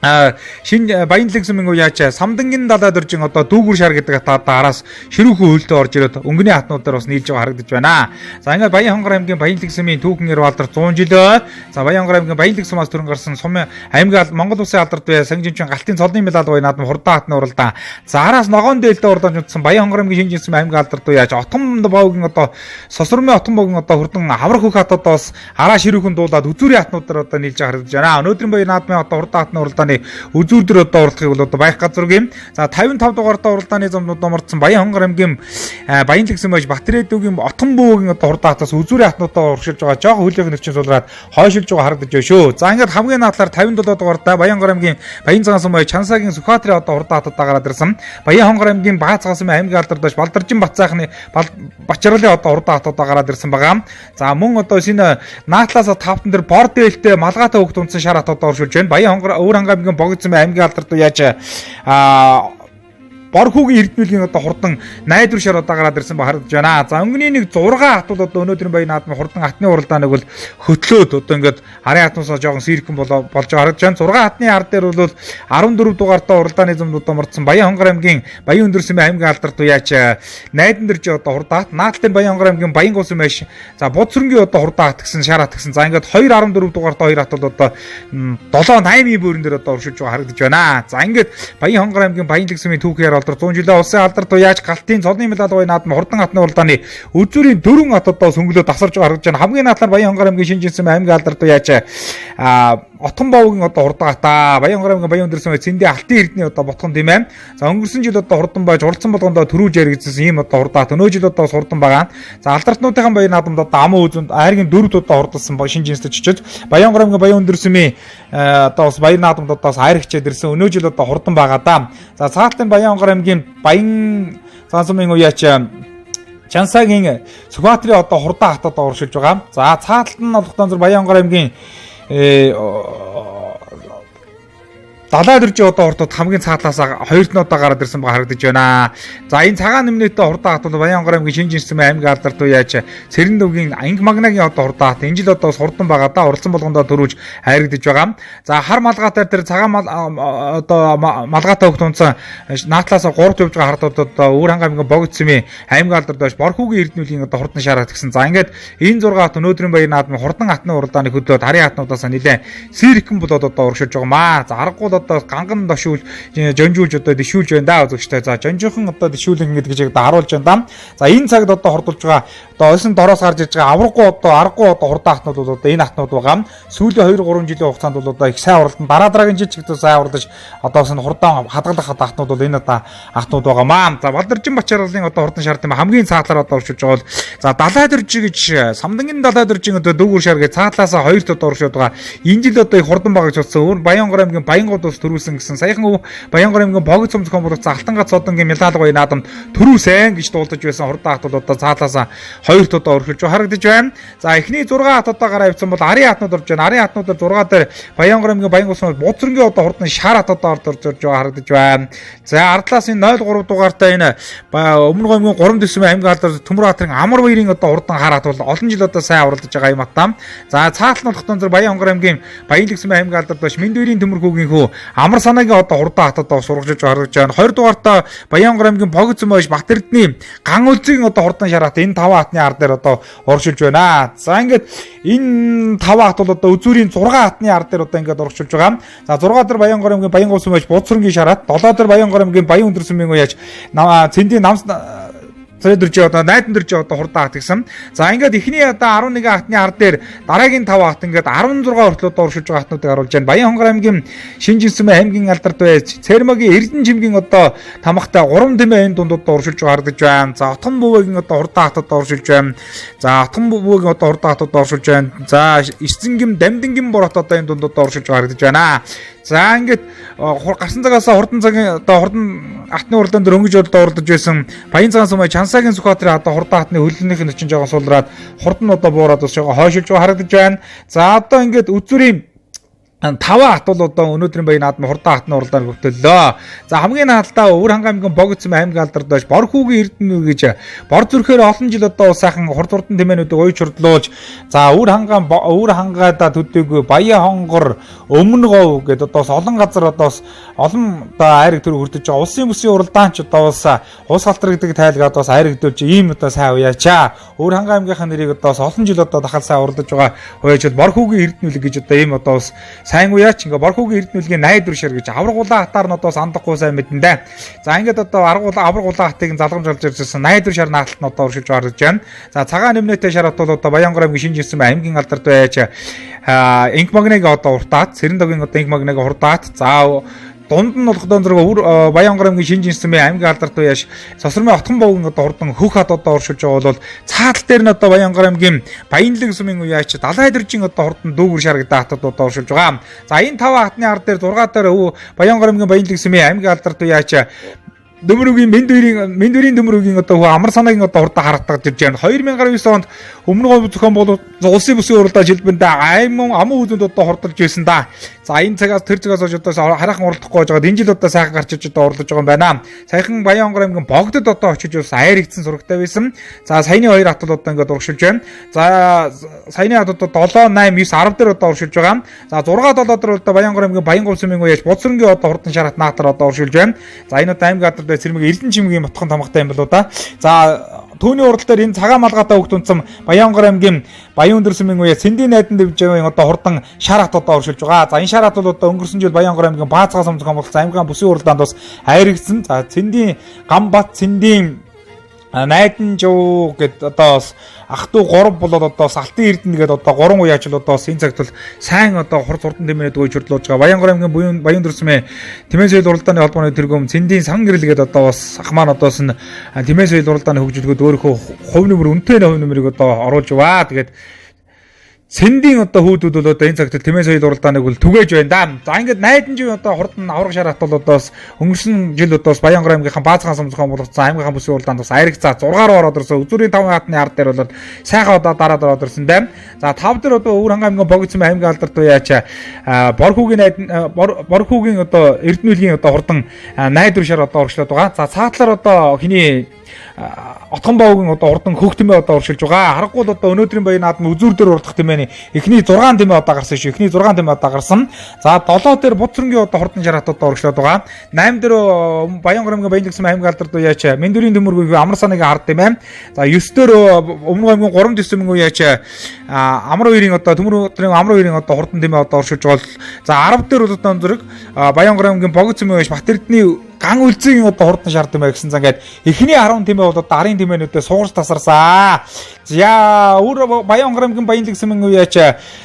шинэ Баян лэгсмийн уяач Самдангийн далай дөржин одоо дүүгүр шар гэдэг хатаа араас ширүүхэн хөлтөө орж ирээд өнгөний хатнуудаар бас нийлж байгаа харагдаж байна. За ингээд Баян хонгор аймгийн Баян лэгсмийн түүхэн Ирвалдар 100 жилөө. За Баян хонгор аймгийн Баян лэгсмаас төрөн гарсан сумын аймгийн Монгол улсын алдартай Сангижийн галтын цолны медаль баяр наадам хурдан хатны уралдаан. За араас ногоон дээлтэй уралдаанд утсан Баян хонгор аймгийн Шинжинсэн аймгийн алдартай уяач Отгон боогийн одоо Сосрмын Отгон боогийн одоо хурдан аврах хөх хатуудаас араа ширүүхэн дуулаад үзүүрийн хатнуудаар одоо нийлж байгаа харагдаж байна. Өнөөдрийн баяр наадмын одоо хурдан хатны уралдааны үзүүр дээр одоо уралдахыг бол одоо байх газаргүй юм. За 55 дугаартай уралдааны замд мордсон Баян хонгор аймгийн Баян лэгсэн байж Батрэдүгийн Отгон бөөгийн одоо хурдан хатаас үзүүрийн хатнуудаа урагшилж байгаа. Жохон хөлөөх нэрчин суулгаад хойшилж байгаа харагдаж байна шүү. За ингээд хамгийн наадлаар 57 дугаартай Баян хонгор аймгийн Баян цагаан сум байж Чансагийн Сүхбаатарын одоо хурдан хатад гараад ирсэн. Баян хонгор аймгийн Баа цагаан сумын аймгийн алдартай Балдаржин Батцаахны Бачаарлын одоо хурдан хатад гараад ирсэн байгаа. За мөн одоо шинэ наатлаас тавтан дээр бор дээлтэй малгайтай хөвгт унтсан шар хатад оршуулж байна. Баян хонгор өөр ханга аймгийн аймгийн алдартай яаж Борхүүгийн Эрдэнэгийн одоо хурдан найдвар шар одоо гараад ирсэн ба харагдаж байна. За өнгөний нэг 6 хат бол одоо өнөөдрийн баян наадмын хурдан хатны уралдааныг бол хөтлөөд одоо ингээд арын хатнуусаа жоохон сэрхэн болж байгаа харагдаж байна. 6 хатны ард дээр бол 14 дугаартай уралдааны замд одоо мордсон Баян хонгор аймгийн Баян өндөрсмийн аймгийн алдартай яач найдан дэрж одоо хурдан хат наадлын Баян хонгор аймгийн Баян улсын маш за Боцрынгийн одоо хурдан хат гэсэн шар хат гэсэн. За ингээд 214 дугаартай 2 хат бол одоо 7-8 бүрэн дээр одоо оршиж байгаа харагдаж байна. За ингээд Баян хонгор аймгийн Баян лэгсмийн түүхээр 100 жилийн улсын алдартай яаж галтын цолны медаль баяр наадмын хурдан хатны уралдааны үзүүрийн 4 хат одоо сөнгөлөө тасарж байгаа харагдаж байна. Хамгийн наадлаар Баян хонгор аймгийн Шинжинсэн аймгийн алдартай яаж Отгон боогийн одоо хурдан хатаа Баян хонгор аймгийн Баян өндөрсөн Цэндийн алтын эрдний одоо ботхон тийм ээ. За өнгөрсөн жил одоо хурдан байж уралцсан болгондоо төрүүж яригдсан ийм одоо хурдан хат өнөө жил одоо хурдан байгаа. За алдартнуудын баяр наадамд одоо амуу үзэнд айргийн 4 удаа хурдалсан Шинжинсэд чичиж Баян хонгор аймгийн Баян өндөрсөмийн одоо бас баяр наадамд одоо хайрагчаад ирсэн өнөө жил одоо хурдан байгаа да. За цаалтын Баян хонгор аймгийн Баян цагаан сумын уяач Чансагийн Сүхбаатарын одоо хурдан хатад оршилж байгаа. За цааталт нь болохдоо Баян хонгор аймгийн далай дэржин одоо хурдууд хамгийн цаатлаас 2 нодоо гараад ирсэн байгаа харагдаж байна. За энэ цагаан нэмнэтэй хурдан хат бол Баян хонгор аймгийн Шинжинсэн аймгийн алдартай яаж Цэрэндэгийн инх магнагийн одоо хурдан хат энэ жил одоо хурдан байгаа да уралсан болгондоо төрүүлж хайрагдаж байгаа. За хар малгайтай тэр цагаан одоо малгайтай хөвгт унцсан наатлаас 3 явж байгаа хардууд одоо өөр ханга аймгийн Богдсмийн аймгийн алдартай Борхүүгийн Эрдэнэгийн одоо хурдан шараад гисэн. За ингээд энэ 6 хат өнөөдрийн баяр наадмын хурдан хатны уралдааны хөдлөөд харийн хатнуудаас нэлээд сэрхэн болоод одоо урагшилж байгаа маа. За аргагүй одоо ганган дошуул жонжуулж одоо дэшүүлж байна да үзэгчтэй. За жонжийнхан одоо дэшүүлэн гэдэг одоо харуулж байна да. За энэ цагт одоо хурдулж байгаа одоо ойсон дороос гарч ирж байгаа авраггүй одоо аргагүй одоо хурдан ахнууд бол одоо энэ ахнууд байгаа. Сүүлийн 2-3 жилийн хугацаанд бол одоо их сайн уралдан дараа дараагийн жил ч гэдэг сайн уралдаж одоо хурдан хадгалах ахнууд бол энэ одоо ахнууд байгаа маа. За Балдаржин Бачаарлын одоо хурдан шар тийм хамгийн цаатлаар одоо оршиж байгаа бол за далай дөржи гэж самдангийн далай дөржин одоо дүүгүр шар гэж цаатлаасаа 2-т одоо оршиж байгаа. Энэ жил одоо их хурдан багж утсан. Баянгор аймгийн Баянгууд ус төрүүлсэн гэсэн саяхан Баянгор аймгийн Богд цом зохион байгуулалт Алтангац одонгийн Мэлалгой наадамд төрүүлсэн гэж дуулдаж байсан хурдан ахт бол одоо цаатлаасаа 2-т одоо оршиж харагдаж байна. За эхний 6 хат одоо гараа авсан бол арын хатнууд орж байна. Арын хатнуудаар 6 дээр Баянгор аймгийн Баянгууд Буцрангийн одоо хурдан шар хат одоо орж харагдаж байна. За ардлаас энэ 0-3 дугаартай энэ өмнө гомгийн 3 дэсмийн аймгийн алдар Төмөрбаатарын Амар баярын одоо хурдан хараад бол олон жил одоо сайн уралдаж байгаа юм атам. За цаатал нь болохтон Баянгор аймгийн Баянлагсмын аймгийн алдар дош Мэндвэрийн Төмөрхүүгийн хүү Амар санаагийн одоо хурдан хат одоо сургаж харагдаж байна. 20 дугаартаа Баянгор аймгийн Богцмойш Батэрдний Ган үлзийн одоо хурдан шараад энэ 5 хатны ар дээр одоо оршилж байна. За ингээд энэ 5 хат бол одоо үзүүрийн 6 хатны ар дээр одоо ингээд оршилж байгаа. За 6 дээр Баянгор аймгийн Баянгуулсмойш Буцрангийн шараад 7 дээр Баянгор аймгийн Баян өндөрсмийн уяаж цэндийн намс Цэдэрч одоо найдан дэрч одоо хурдан хат гэсэн. За ингээд эхний одоо 11 хатны ар дээр дараагийн 5 хат ингээд 16 хүртэл одоо оршиж байгаа хатнуудыг харуулж байна. Баянхонгор аймгийн Шинжинсмэн аймгийн алдарт байж Цэрмогийн Эрдэнэ жимгийн одоо тамхтай 3 тэмээ энэ дундууд оршиж харагдаж байна. За Отхон бөвөгийн одоо хурдан хатад оршиж байна. За Отхон бөвөгийн одоо хурдан хатад оршиж байна. За Эрцэнгим Дамдингим борот одоо энэ дундууд оршиж харагдаж байна. За ингээд гарсан цагаас хурдан цагийн одоо хурдан атны уралдаан дээр өнгөж одоо уралдаж байсан Баян цагаан сумын Чансаагийн Сүхбаатарын одоо хурдан атны хөлнийх нь өчнж байгаа суулраад хурдан одоо буураад бас жоо хойшилж харагдаж байна. За одоо ингээд үзүүрийн 5 хат бол одоо өнөөдрийн Баян наадмын хурдан хатны уралдаанд хүртэллөө. За хамгийн наалтаа Өвөр ханга аймгийн Богцмын аймгийн алдарт байж Борхүүгийн Эрдэнэ гэж бор зүрхээр олон жил одоо сайхан хурдан тэмээнүүдийг уйж хурдлуулж за Өвөр хангаада төдөөгүй Баян хонгор Өмнө говь гэдэг одоо олон газар одоо олон одоо айраг төр хүрдэж байгаа улсын бүсийн уралдаанч одоо ус халтар гэдэг тайлгаад бас айрагдуулж ийм одоо сайн уяачаа. Өвөр ханга аймгийнхаа нэрийг одоо олон жил одоо дахал сайн уралдаж байгаа уяачд Борхүүгийн Эрдэнэ гэж одоо ийм одоо ус сайн уяач ингээ Борхүүгийн Эрдэнэгийн найдвар шар гэж аврагуулаа хатаар нь одоо сандахгүй сайн мэдэн. За ингээд одоо аврагуулаа хатыг залгамж олж ирсэн найдвар шар наалтад нь одоо оршиж гарч байна. За цагаан нэмнэтэй шарат бол одоо Баянгор аймгийн Шинжинсмэн аймгийн алдарт байж инк магныг одоо уртаад Цэрэндагийн одоо инк магныг хурдаад за дунд нь болох дөрөв Баянгор аймгийн Шинжинсмэн аймгийн алдарт байж Сосромын Отхон бовгийн одоо хурдан хөх хат одоо оршиж байгаа бол цаатал дээр нь одоо Баянгор аймгийн Баянлагсмын уяач далай дэржин одоо хурдан дүүгүр шаргад хатад одоо оршиж байгаа. За энэ 5 хатны ар дээр 6 дээр Баянгор аймгийн Баянлагсмын аймгийн алдарт уяач Дөмөрөгийн Мэндвэрийн Дөмөрөгийн одоо Амар санаагийн одоо хурдан харагдаж ирж байна. 2009 онд өмнө говь зохион байгуулалт улсын бүсийн уралдаан жилбэндээ амун үзэнд одоо хурдалж байсан да. За энэ цагаас тэр цагаас хойш одоо хараахан уралдахгүй байж байгаа. Энэ жил одоо сайхан гарч иж одоо уралдаж байгаа юм байна. Саяхан Баянгор аймгийн Богдод одоо очиж бас айрагдсан сурагтай байсан. За саяны 2 хат бол одоо ингээд урагшилж байна. За саяны хат одоо 7 8 9 10 дээр одоо урагшилж байгаа. За 6 7 дээр одоо Баянгор аймгийн Баянгуулсмын уяаж Буцрангийн одоо хурдан шарат наатар одоо урагшилж байна. За энэ одоо аймгийн алдарт Цэрмөгийн Эрдэнэ жимгийн мотхон тамхтай юм болоо да. За түүний урал дээр энэ цагаан малгайтай хөвгт унцсан Баянгор аймгийн Баян өндөрсмийн уяа Цэндийн найдан дэвжгийн одоо хурдан шар хат одоо оршилж байгаа. За энэ шар хат бол одоо өнгөрсөн жил Баянгор аймгийн Баазгаас зохион байгуулсан аймгийн бүсийн уралдаанд бас хайрагдсан. За Цэндийн Гамбат Цэндийн найдан жоо гэд одоо ах トゥ 3 болоод одоо Алтан Эрдэнэ гэдэг одоо 3 уяач л одоо энэ цагт бол сайн одоо хурдан тэмээнүүд өгж хөрлөж байгаа. Баянгор аймгийн Баян өндөрсмийн Тэмээс соёл уралдааны холбооны тэргүүм Цэндийн сан гэрэл гэдэг одоо бас ах маань одоос нь Тэмээс соёл уралдааны хөгжүүлгүүд өөрийнхөө хувь нэмэр үнэтэй хувь нэмрийг одоо оруулж баа. Тэгээд Сэндийн одоо хүүдүүд бол одоо энэ цагт Тэмээс соёл уралдааныг бол түгээж байна да. За ингээд найдан жив одоо хурдан авраг шар хат бол одоос өнгөрсөн жил одоос Баянгор аймгийнхан Баазгаас зохион байгуулсан аймгийнхан бүсийн уралдаанд бас айраг за 6 руу ороод ирсэн. Үзүүрийн 5 хатны ар дээр бол сайхан одоо дараад ороод ирсэн байна. За 5 дээр одоо Өвөр ханга аймгийн Богцмын аймгийн алдарт уяач Борхүүгийн одоо Эрдэнэ үлгийн одоо хурдан найдвар шар одоо оршлоод байгаа. За цаатлаар одоо хиний Отгон бовгийн одоо урдан хөх тэмээ одоо уршилж байгаа. Харахгүй л одоо өнөөдрийн баян наадмын үзүүр дээр урдах тэмээний эхний 6 тэмээ одоо гарсан шүү. Эхний 6 тэмээ одоо гарсан. За 7 дээр Буцрангийн одоо хурдан шараат одоо урагшлаад байгаа. 8 дээр Баянгор аймгийн Баян лагсмын аймаг алдарт уяач Мэндүрийн төмөргүй амар санагийн ард тэмээ. За 9 дээр Өмнөг аймгийн 3 дэсмэн уяач амар хоёрын одоо төмөр амар хоёрын одоо хурдан тэмээ одоо уршилж байгаа. За 10 дээр бол одоо зэрэг Баянгор аймгийн Богц тэмээ уяач Батэрдний ган үлзгийн одоо хурдан шар тэмээ гэсэн. За ингээд эхний 10 тэмээ бол одоо арын тэмээнүүдэд сугарч тасарсан. За өөр Баянгор аймгийн Баян лагсмын уяач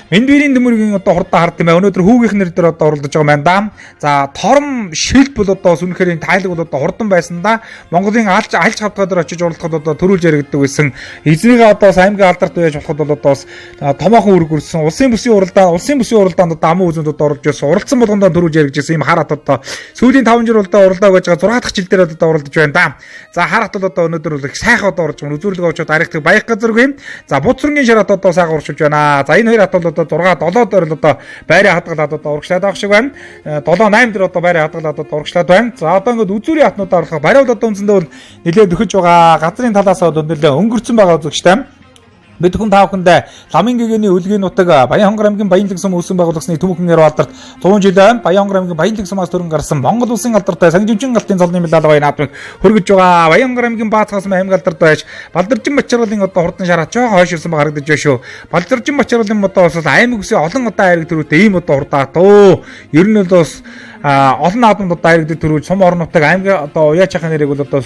Мэндүрийн төмөргийн одоо хурдан хард тэмээ өнөөдөр хүүгийнхнэр дээр одоо оролдож байгаа юм да. За тором шилт бол одоо сүнхээр тайлаг бол одоо хурдан байсан да. Монголын алж хавтгаа дээр очиж оролцоход одоо төрүүлж яригддаг байсан. Эзнийгээ одоо аймгийн алдарт байж болоход бол одоо томоохон үрг үрсэн. Улсын бүсийн уралдаанд одоо амын үзэнд одоо оролж байсан. Уралдсан болгондоо төрүүлж яригдсан юм хар хат одоо сүүлийн 5 жил болоо уралдаа гэж байгаа 6 дахь жил дээр одоо оролдож байна да. За хар хат бол одоо өнөөдөр бол их сайхан одоо орж байгаа. Үзүүрлэг очоод аригтыг баях газаргүй. За Буцрангийн шараат одоо сайхан уршилж байна. За энэ хоёр хат бол одоо 6 7 дээр л одоо байраа хадгалаад одоо урагшлаад байгаа шиг байна. 7 8 дээр одоо байраа хадгалаад одоо урагшлаад байна. За одоо ингээд үзүүрийн хатнуудаар оруулах барай бол одоо үндсэндээ бол нэлээд өгөж байгаа. Газрын талаас бол нэлээд өнгөрцөн байгаа үзэгчтэй. Бид хүн таавхандаа ламын гэгэний үлгийн нутаг Баянгор аймгийн Баян лагсм үүсгэн байгуулагдсны Төмөкнэр алдарт 100 жил Баянгор аймгийн Баян лагсмаас төрөн гарсан Монгол улсын алдартай Сангижимчин галтын цолны медаль наадмыг хөргөж байгаа. Баянгор аймгийн Баатгаас аймаг алдарт байж Балдаржин Бачаруулын одоо хурдан шараат жоо хойшилсан баг харагдаж байна шүү. Балдаржин Бачаруулын одоо бас аймаг үсээ олон удаа хайрыг төрүүлтэй ийм одоо хурдаат өө. Ер нь бол бас олон наадмууд одоо хайрыг төрүүлж сум орон нутаг аймаг одоо уяачаахын нэрийг бол одоо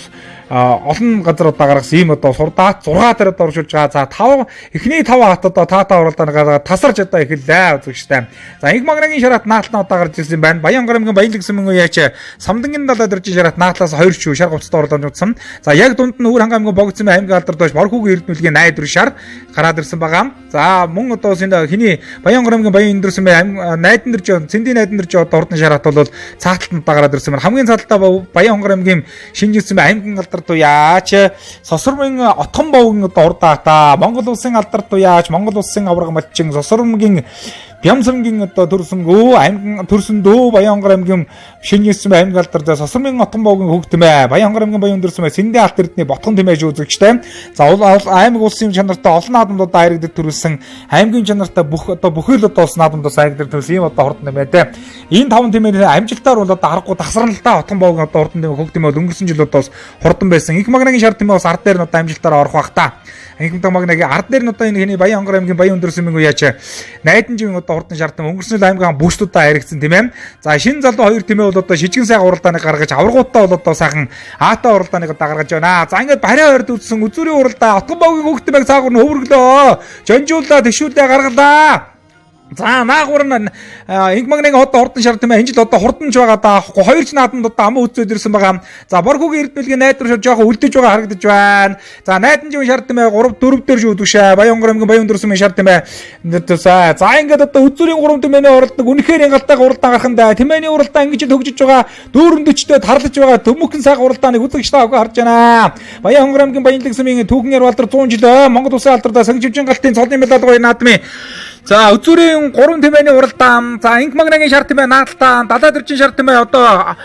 олон газар одоо гаргасан ийм одоо хурдаат 6 дээр одоо оршуулж байгаа. За 5 эхний 5 хат одоо таата уралдаанаа тасарч одоо эхэллээ үзэгчтэй. За инх магнагийн шараат наалтаа одоо гарч ирсэн байна. Баянгор аймгийн Баян лагсмын уяач Самдангийн далай дэржин шараат наалтлаас 2 шүү шар гоцтой уралдаанд удсан. За яг дунд нь Өвөр ханга аймгийн Богцмын аймгийн алдарт байж Борхүүгийн эрдэнэлгийн найдвар шар гараад ирсэн байгаа. За мөн одоо хиний Баянгор аймгийн Баян лагсмын найдан дэрж цэндийн найдан дэрж одоо хурдан шараат бол цааталтанд гараад ирсэн байна. Хамгийн цааталтаа Баянгор аймгийн Шинжирсэн аймгийн алдарт уяач Сосормын Отгон бовгийн одоо хурдаата Монгол улсын алдарт уяач Монгол улсын авраг малчин Сосормгийн Бямсрамгийн одоо төрсөнгөө аймгийн төрсөндөө Баянгор аймгийн Шинжирсэн аймгийн алдарт Сосормын Отгон бовгийн хөгтмэ Баянгор аймгийн Баян төрсмэ Сэндээ алт эрдний ботгон тэмээж үзэгчтэй. За аймаг улсын чанартай олон наадмууд хайрагддаг төрүүлсэн аймгийн чанартай бүх одоо бүхэл одоо улс наадмууд хайрагддаг төрүүлсэн ийм одоо хурдан тэмээ те. Энэ 5 тэмээний амжилтаар бол одоо харахгүй тасралтаа Отгон бовгийн одоо хурдан тэмээ хөгтмэ бол өнгөрсөн жил одоо хурдан байсан. Инх магнагийн шар тэмээ бас ард дээр нь одоо амжилтаар орох бах та. Инх магнагийн ард дээр нь одоо энэ хиний Баянгор аймгийн Баян төрсмийн уяач найдан живийн одоо хурдан шартан өнгөрсөн жил аймгийн бүстүүдээ харигдсан тийм ээ. За шинэ залуу 2 тэмээ бол одоо шижгэн сайхан уралдааныг гаргаж аврагуудаа бол одоо сайхан аата уралдааныг одоо гаргаж байна. За ингээд барай ойрд үзсэн үзүүрийн уралдаа Отгон бовгийн хөгтмэйг цаагаар нь хөвөрглөө. Жонжуулаа тэшүүлээ гаргалаа. За наагур нь инх магнагийн одоо хурдан шар тийм ээ. Энэ жил одоо хурданж байгаа да. 2 ч наадмад одоо аман үцээд ирсэн байгаа. За Борхүүгийн эрдэнэлгийн найдвар шар жоохон үлдэж байгаа харагдаж байна. За найдан живийн шар тийм ээ 3 4 дээр шүү дүшээ. Баянгор аймгийн Баян төрсмийн шар тийм ээ. За ингээд одоо үзүүрийн 3 тэмээний уралдаг үнэхээр галтайг уралдаан гарахандаа тэмээний уралдаан ингэж төгжиж байгаа. Дүүрэндөчтэй тарлаж байгаа төмөкн сайхан уралдааныг үзэгч та бүхэн харж байна. Баянгор аймгийн Баян лагсмын Түүхэн Балдар 100 жил Монгол улсын алдартай Сангижимчин галтын цолны медаль наадмын за үзүүрийн 3 тэмээний уралдаан, за инх магнагийн шар тэмээ наалтаа, далай дэржин шар тэмээ одоо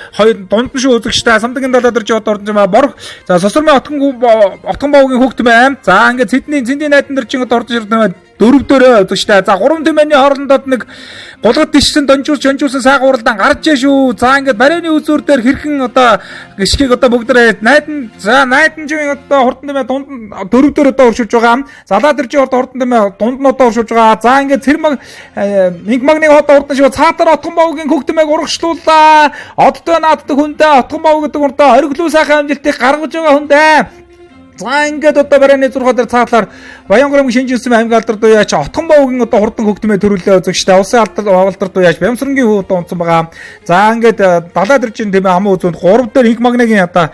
дунд нь шүү үзэгчтэй, Самдангийн далай дэржин одоо орж байгаа борх. За Сосормын Отгон бовгийн хөгт тэмээ. За ингээд цэндийн найдан дэржин одоо орж ирсэн 4 дөрөө үзэгчтэй. За 3 тэмээний хоорондод нэг гулгад тишсэн донжуулсан сайхан уралдаан гарч гээ шүү. За ингээд барайны үзүүр дээр хэрхэн одоо гიშгийг одоо бүгдээ найдан живийн одоо хурдан тэмээ дунд 4 дээр одоо уршиж байгаа. Залаа дэржин одоо хурдан тэмээ дунд нь одоо уршиж байгаа. За ингээд инх магны одоо хурдан шиг цаатар Отгон бовгийн хөгтмэйг урагшлууллаа. Одтой нааддаг хүндээ Отгон бов гэдэг уртаа хориглуу сайхан амжилтыг гаргаж байгаа хүндээ. За ингээд одоо барайны 6 дээр цаатлаар Баянгор аймгийн Шинжирсэн аймгийн алдарт уяач Отгон бовгийн одоо хурдан хөгтмөө төрүүлээ үзэгчтэй. Улсын алдарт уяач Бямсрамгийн хүү одоо унтсан байгаа. За ингээд далай дэржин тэмээ амын үзүүнд 3 дээр инх магнагийн одоо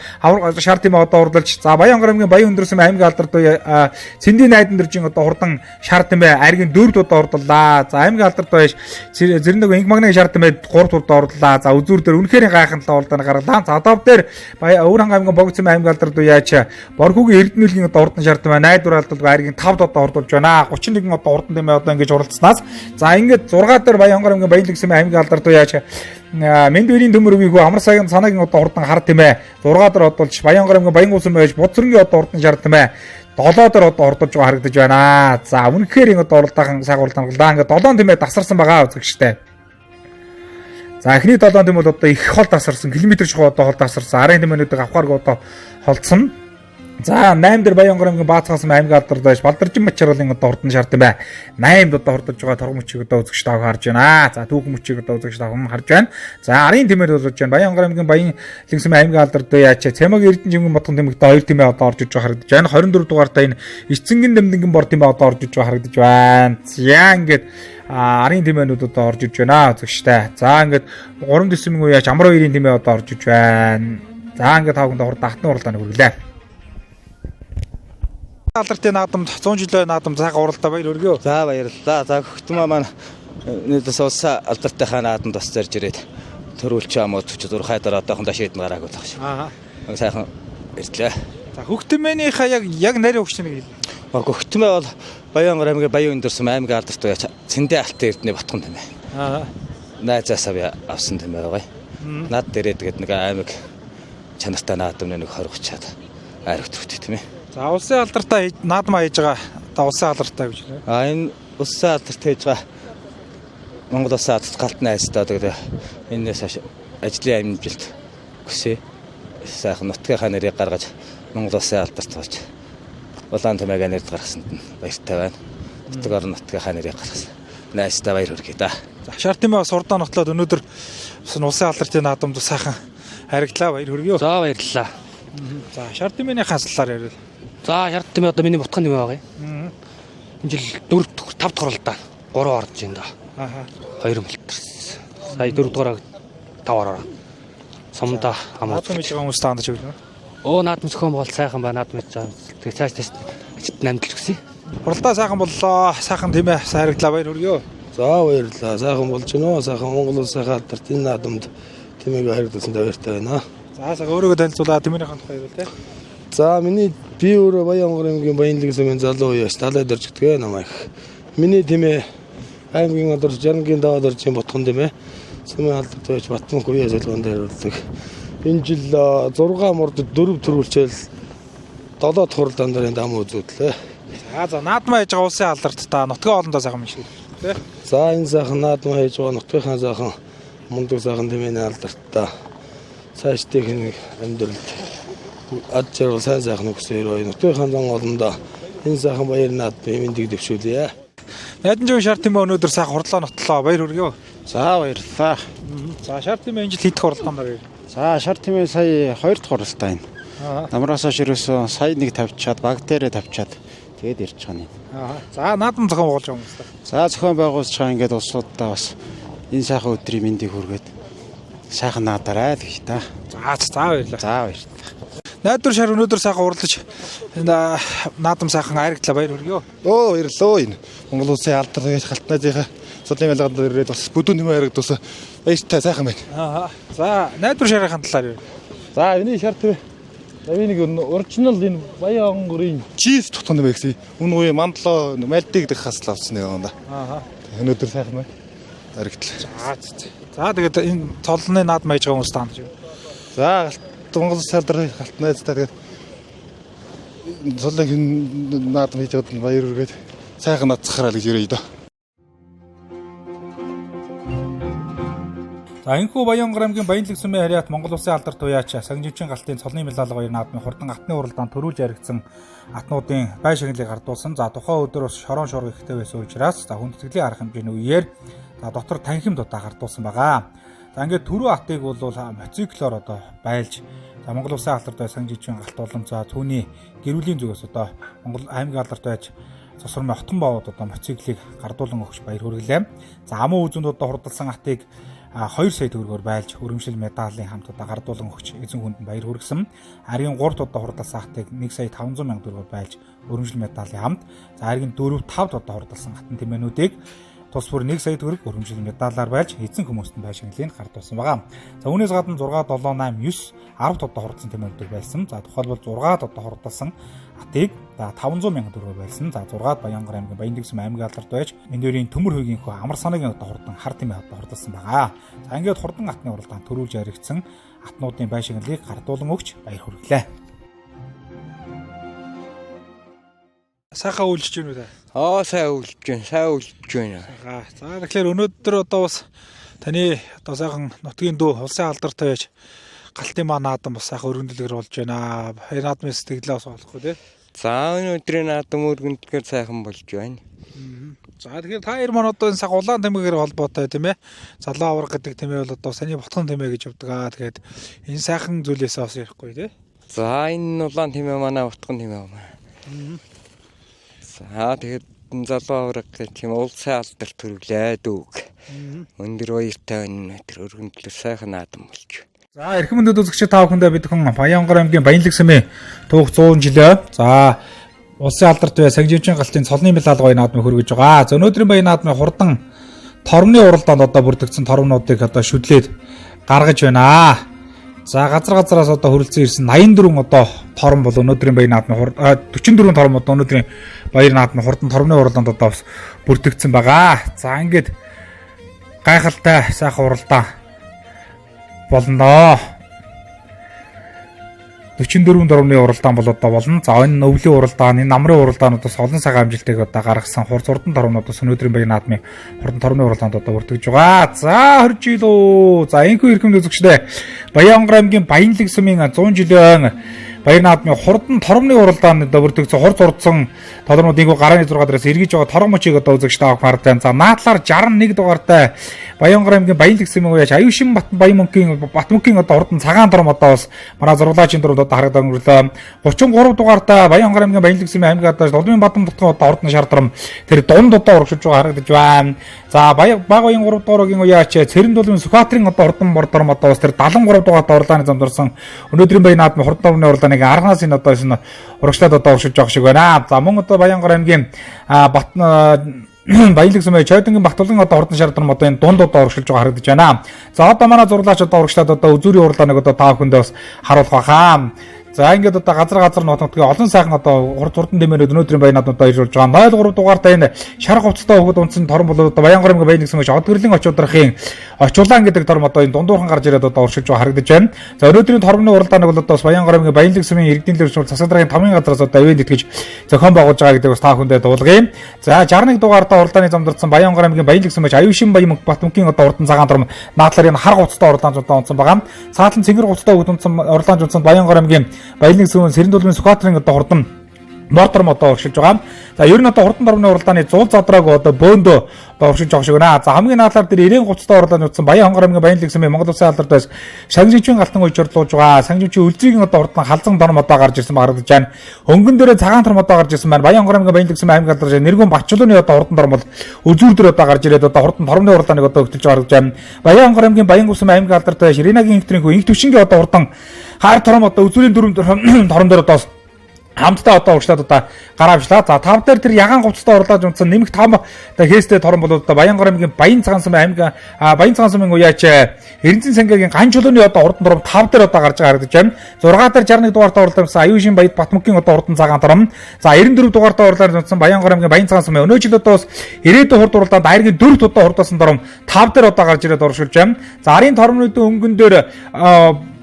шар тэмээ одоо урлалж. За Баянгор аймгийн Баян төрсмийн аймгийн алдарт уяач Цэндийн найдан дэржин одоо хурдан шар тэмээ аргийн 4-д удаа урлалаа. За аймгийн алдарт уяач Зэрнэг инх магнагийн шар тэмээ 3-д удаа урлалаа. За үзүүр дээр үнэхээр гайхантай уралдаан гаргалаа. За дов дээр Өвөр ханга аймгийн Богцмын аймгийн алдарт уяач Борхүүгийн Эрдэнэлгийн одоо урд нь шаардсан байна. Найдвар алдалгүй Айргийн 5 одоо урдулж байна. 31 одоо урд нь тэмээ одоо ингэж уралдсанаас. За ингээд 6 дээр Баянгор аймгийн Баян Лэгсмийн аймгийн алдарт уу яаж Мэндвэрийн төмөр үеийнхүү амар цагийн санаагийн одоо урд нь хар тэмээ 6 дээр одуулж Баянгор аймгийн Баян улсын байж Буцрынгийн одоо урд нь шаардсан тэмээ 7 дээр одоо ордож байгаа харагдаж байна. За үнэхээр энэ одоо уралдаахан цаг уралдаан ингээд 7 тэмээ тасарсан байгаа үзэгчтэй. За эхний 7 тэм бол одоо их хол тасарсан, километр шугуу одоо хол тасарсан, арын тэмээнүүдийг авахааргүй одоо холдсон. За 8 дээр Баянгор аймгийн Баацхан аймгийн алдарт байж Балдаржин Мачаруулын одоо урд нь шаардсан бай. 8-д одоо хордож байгаа торгон мөчийг одоо үзэгч таав харж байна. За түүх мөчийг одоо үзэгч таав харж байна. За арын тэмээр болж байна. Баянгор аймгийн Баян Лэгсмийн аймгийн алдарт яач Цэмэг Эрдэнэ ботгон тэмэгт 2 тэмээ одоо орж иж байгаа харагдаж байна. 24 дугаартаа энэ Эцэнгийн Дэмдэнгийн бор тэмээ одоо орж иж байгаа харагдаж байна. За ингээд арын тэмээнүүд одоо орж иж байна үзэгчтэй. За ингээд 3 дэсмийн үе яач амар 2-ын тэмээ одоо орж иж байна. За ингээд тавганд хурд ахны уралдааны хүргэлээ. Алдартын наадамд 100 жилийн наадам цаагаа уралдаа баяр хүргэе. За баярлалаа. За хөгтмөө маань нийтээс улс алдартынхаа наадамд бас зарж ирээд төрүүлч амууд 6 хайдар одоохон дашид гарааг болох шээ. Аа. Сайхан ирлээ. За хөгтмөөнийхаа яг нарийн хөгчнийг хэл. Хөгтмөө бол Баянгор аймгийн Баян өндөрсөн аймгийн алдарт уяач Цэндэ Алтай Эрдэнэ ботгон тэмээ. Аа. Найзаас авсан тэмээ байгаа. Над дээрээ тэгээд нэг аймаг чанартай наадамны нэг 20 30-аад айр хөтөрхтэй тэмээ. За улсын алдартаа наадмаа хийж байгаа. Одоо улсын алдартаа гэж байна. Энэ улсын алдарт хийж байгаа Монгол улсын алдарт галтны айстаа тэгээд энэс ажлын амжилт хүсье. Сайхан нутгийнхаа нэрийг гаргаж Монгол улсын алдарт болж улаан тэмээгээ нэрд гаргасанд нь баяртай байна. Нутаг орон нутгийнхаа нэрийг гаргасан. Найстай баяр хүргэе да. За шар тэмээ бас урдаа нотлоод өнөөдөр улсын алдартын наадамд сайхан харигдлаа баяр хүргэе. За баярлалаа. За шар тэмээний хаслаар ярил. За шар тэмээ одоо миний ботхон тэмээ байгаа юм. Энэ жил 4 5 дахь уралдаа 3 орж байна да. Аха. 2 мөлтөрс. Сая 4 дугаараа 5-аар. Сумда хамаагүй. Наадам хийж байгаа хүмүүс таандаж өгнө. Оо наадам зохион бол сайхан байна. Наадам хийж байгаа. Тэгээ цааш тест намдалж өгсөн. Уралдаа сайхан боллоо. Сайхан тэмээ харигдлаа баяр хүргэе. За баярлалаа. Сайхан болж байна. Сайхан Монгол улсын алдарт энэ наадамд тэмээгээ харигдсан баяртай байна. За сайхан өөрийгөө танилцуулаад тэмээнийхэн тухай ярил те. За миний би өөрөө Баянгор аймгийн Баян Лэгсмийн залуу үеэс талай дөрж гэдгээ намайг. Миний тэмээ аймгийн алдарт Жангийн даваа дөржийн ботхон тэмээ. Сумын алдарт байж Батман Курья солигоон дээр уралдаг. Энэ жил 6 мордод 4 төрүүлчээл 7 дахь уралдаан дээр дам үзүүллээ. За наадмаа хийж байгаа улсын алдарт та нутгийн хоолндоо сайхан юм шиг те. За энэ сайхан наадмаа хийж байгаа нутгийнхаа сайхан мундаг сайхан тэмээний алдарт та цааш техник амьдралд ад жаргал сайхан өгсөөр нутгийнхаа зан олондоо энэ сайхан баяр наадмын мэндийг дэвшүүлье. Найдан жин шар тэмээ өнөөдөр сайхан хурлаа нотлоо баяр хүргэе. За баярлалаа. За шар тэмээ энэ жил хийх хурлаан байна. За шар тэмээ сая 2 дахь хуралдаа энэ. Намраас хойш ерөөсөө сая нэг тавьчаад баг дээрээ тавьчаад тэгээд ирж байгаа юм. За наадам зохион байгуулж байгаа хүмүүс та. За зохион байгуулж байгаа ингээд улсуудаа бас энэ сайхан өдрийн мэндийг хүргээд сайхан наадараа л гэж та. За баярлалаа. За баярлалаа. Найдвар шар өнөөдөр сайхан уралдаж наадам сайхан харигдлаа баяр хүргэе. Оо баярлалаа энэ Монгол улсын алдарт гэж халтнайзынхаа цолын ялганд ирээд бас бүдүүн нэмээ харагдсан баяртай сайхан байна. За найдвар шарын талаар юу? За энэ шар тэмээ нэг оригинал энэ Баянгорын чиз тутсан нэмээ гэсэн. Үн үе мандлоо мальдиг дэх хасал авсан юм да. Өнөөдөр сайхан байна. Харигдлаа. За тэгээд энэ цолны наадам хийж байгаа хүмүүс таандаж юу? За Монгол улсын алдарт халтнайзтай тэгээд цолын наадам хийж байгаад баяр үргээд сайхан нацхараа гэж ярив да. За энэхүү Баянгор аймгийн Баян Лэгсмийн хариат Монгол улсын алдарт уяач Сагживчин галтын цолны медаль баяр наадмын хурдан атны уралдаанд төрүүлж яригдсан атнуудын бай шагналыг гардуулсан. За тухайн өдөр бас шорон шуурга ихтэй байсан учраас за хүндэтгэлийн арга хэмжээний үеэр за дотор танхимд удаа гардуулсан байгаа. За ингээд түрүү атыг бол мотоциклоор одоо байлж за Монгол улсын алдарт уяач Сагживчин галт болон за түүний гэрүүлийн зүгээс одоо Монгол аймгийн алдарт уяач Цосрмын Хотгон баавууд одоо мотоциклыг гардуулан өгч баяр хүргэлээ. За амуу үзэнд одоо хурдалсан атыг 2 сая төгрөгөөр байлж өргөмжлөл медалийн хамт одоо гардуулан өгч эзэн хүнд нь баяр хүргэсэн. Арийн 3 удаа хурдалсан атыг 1 сая 500 сая төгрөгөөр байлж өргөмжлөл медалийн хамт за арийн 4 5 удаа хурдалсан хатан тэмээнүүдийг тус бүр 1 сая төгрөг өргөмжлөл медалаар байж эзэн хүмүүст нь байшинглыг гардуулсан байгаа. За үүнээс гадна 6, 7, 8, 9, 10 тодоо хурдсан тэмээгдэг байсан. За тухайлбал 6 тодоо хурдсан Атыг 500 сая төгрөгөөр байсан. За 6-ад Баянгар аймгийн Баяндэгсэм аймгийн алдарт байж Мэндөрийн төмөр хөгийн хөө амар санаагийн одоо хурдан хар тэмээ одоо хурдсан байгаа. За ингээд хурдан атны уралдаанд төрүүлж яригдсан атнуудын байшинглыг гардуулан өгч баяр хүргэлээ. Сайхан үйлчж байна үү? Сайн үйлчж байна. За тэгэхээр өнөөдөр одоо бас таны одоо сайхан нутгийн дүү улсын алдартай байж галтын маа наадам бас сайхан өргөндлөөр болж байна. Баяр наадмын сэтгэлээ бас олохгүй тий. За өнөөдрийн наадам өргөндлөөр сайхан болж байна. За тэгэхээр та хоёр маань одоо энэ саг улаан тэмээгээр холбоотой тийм ээ. Залуу авраг гэдэг тэмээ бол одоо саний ботхон тэмээ гэж явдаг. Тэгээд энэ сайхан зүйлээсээ бас ярихгүй тий. За энэ улаан тэмээ манай ботхон тэмээ байна. За тэгээд залуу авраг гэх тийм улсын алдарт төрүүлээд үг. Өндөр баяртай өнөөдөр өргөндлөөр сайхан наадам болж байна. За эрхэм мөндөд үзэгчид та бүхэндээ бид хүн Баянгар аймгийн Баянлэгсэмийн түүх 100 жилээ. За улсын алдарт бай Сангиживчийн галтын цолны медаль гоё наадмыг хүргэж байгаа. За өнөөдрийн баяр наадмын хурдан торгоны уралдаанд одоо бүрдэгдсэн торгонуудыг одоо шүтлээд гаргаж байна. За газраас одоо хөрөлцөн ирсэн 84 одоо торон бол өнөөдрийн баяр наадмын 44 торон одоо өнөөдрийн баяр наадмын хурдан торгоны уралдаанд одоо бас бүрдэгдсэн байгаа. За ингээд гайхалтай сайхан уралдаан болно. 44 дөрөвний уралдаан бол одоо болно. За энэ өвлийн уралдаан, энэ намрын уралдаануудаас олон цагаан амжилтыг одоо гаргасан хурдан торгонуудаас өнөөдрийн баяр наадмын хурдан торгоны уралдаанд одоо бүрдэж байгаа. За хоржилоо. За энэхүү эрхэм үзэгчдээ Баянгар аймгийн Баянлэгсэмийн 100 жилийн баяр наадмын хурдан торгоны уралдаанд бүрдэгдсэн хурц урдсан толгонууд ингүй гарааны 6 дээрээс эргэж байгаа торгон мөчийг одоо үзэгч таах мартаа. За наадлаар 61 дугаартай Баянгар аймгийн Баянлэгсэмийн уяаж Аюушин Батмөнхийн одоо хурдан цагаан тором одоо бас манай зурглаачийн дөрөв одоо харагдсан өнгөрлөө. 33 дугаартай Баянгар аймгийн Баянлэгсэмийн аймгийн одоо Долмын Бадам дотгоо одоо хурдан шар тором тэр дунд одоо урагшилж байгаа харагдаж байна. За баг баян 3 дугаагийн уяач Цэрэн Долмын Сүхбаатарын одоо хурдан бортором одоо бас тэр 73 дугаартай уралдааны замдурсан өнөөдрийн баяр наадмын хурдан торгоны уралдааныг аргаас энэ одоо энэ урагшлаад одоо урагшилж байгаа шиг байна. За мөн одоо Баянгар аймгийн Баянлэгсэмийн Чойдонгийн Бактулгын одоо хурдан шар тором одоо энэ дунд одоо урагшилж байгаа харагдаж байна. За одоо манай зурлаач одоо урагшлаад одоо үзүүрийн уралдааныг одоо та бүхэндээ бас харуулах байхаа. За ингээд одоо газар нутгийн олон сайхан одоо хурдан дэмэнүүд өнөөдрийн баяр наадмуудаа ирүүлж байгаа. 03 дугаартай энэ шар хувцастай хөвгд унтсан тором бол одоо Баянгар аймгийн Баянлэгсэмийн одгөрлөлийн очуудрахын очуулаан гэдэг тором одоо энэ дундуурхан гарч ирээд одоо урагшилж байгаа харагдаж байна. За өнөөдрийн торгоны уралдааныг бол одоо Баянгар аймгийн Баянлэгсэмийн иргэдийн лэрчүүл засаг даргын 5 газраас одоо ивент итгэж зохион байгуулж байгаа гэдэг бас та бүхэндээ дуулгая. За 61 дугаартай уралдааны замдурсан Баянгар аймгийн Баянлэгсэмийн Аюушин Батмөнхийн одоо хурдан цагаан тором наадлаар энэ хар хувцастай уралдаануудаа унтсан байгаа. Цаатлан цэнгэр хувцастай хөвгд унтсан уралдаанч унтсан Баянгар аймгийн Баянлэгсэмийн Цэрэн Долмын Сүхбаатарын одоо хурдан бортором одоо урагшилж байгаа. За ер нь одоо хурдан торгоны уралдааны 100 задрааг одоо бөөндөө одоо урагшилж байгаа шиг байна. За хамгийн наадлаар тэр 90 гуцтай уралдааны утсан Баян хонгор аймгийн Баянлэгсэмийн Монгол Улсын алдарт Сангиживчийн галтан уйж орлуулж байгаа. Сангиживчийн үлзгийн одоо хурдан халзан тором одоо гарч ирсэн харагдаж байна. Хөнгөн дээрээ цагаан тором одоо гарч ирсэн байна. Баян хонгор аймгийн Баянлэгсэмийн аймгийн алдарт нэргэн Батчулууны одоо хурдан тором бол үзүүр дээр одоо гарч ирээд одоо хурдан торгоны уралдааныг одоо өгтөж харагдаж байна. Баян хонгор аймгийн Баянгүсэм аймгийн алдарт Ширинагийн хэвтрийн хүү инх төвшингийн одоо хурдан хар тором одоо үзүүрийн дөрөв тором дээр одоо хамтдаа одоо урагшлаад одоо гараа авчлаа. За 5 дээр тэр ягаан говцтой урлаад унтсан нэмэх 5 одоо хээстэй торон бол одоо Баянгар аймгийн Баян цагаан сумын аймгийн Баян цагаан сумын уяач Эрдэнэсийн сангийн ган чулууны одоо хурдан тором 5 дээр одоо гарч байгаа харагдаж байна. 6 дээр 61 дугаартай урлаасан Аюушин Баяд Батмөнхийн одоо хурдан цагаан тором. За 94 дугаартай урлаад унтсан Баянгар аймгийн Баян цагаан сумын өнөөдөр одоо бас 90 хурд урлаанд айргийн 4 одоо хурдасан тором 5 дээр одоо гарч ирээд урагшилж байна. За арын тормнуудын өнгөн дээр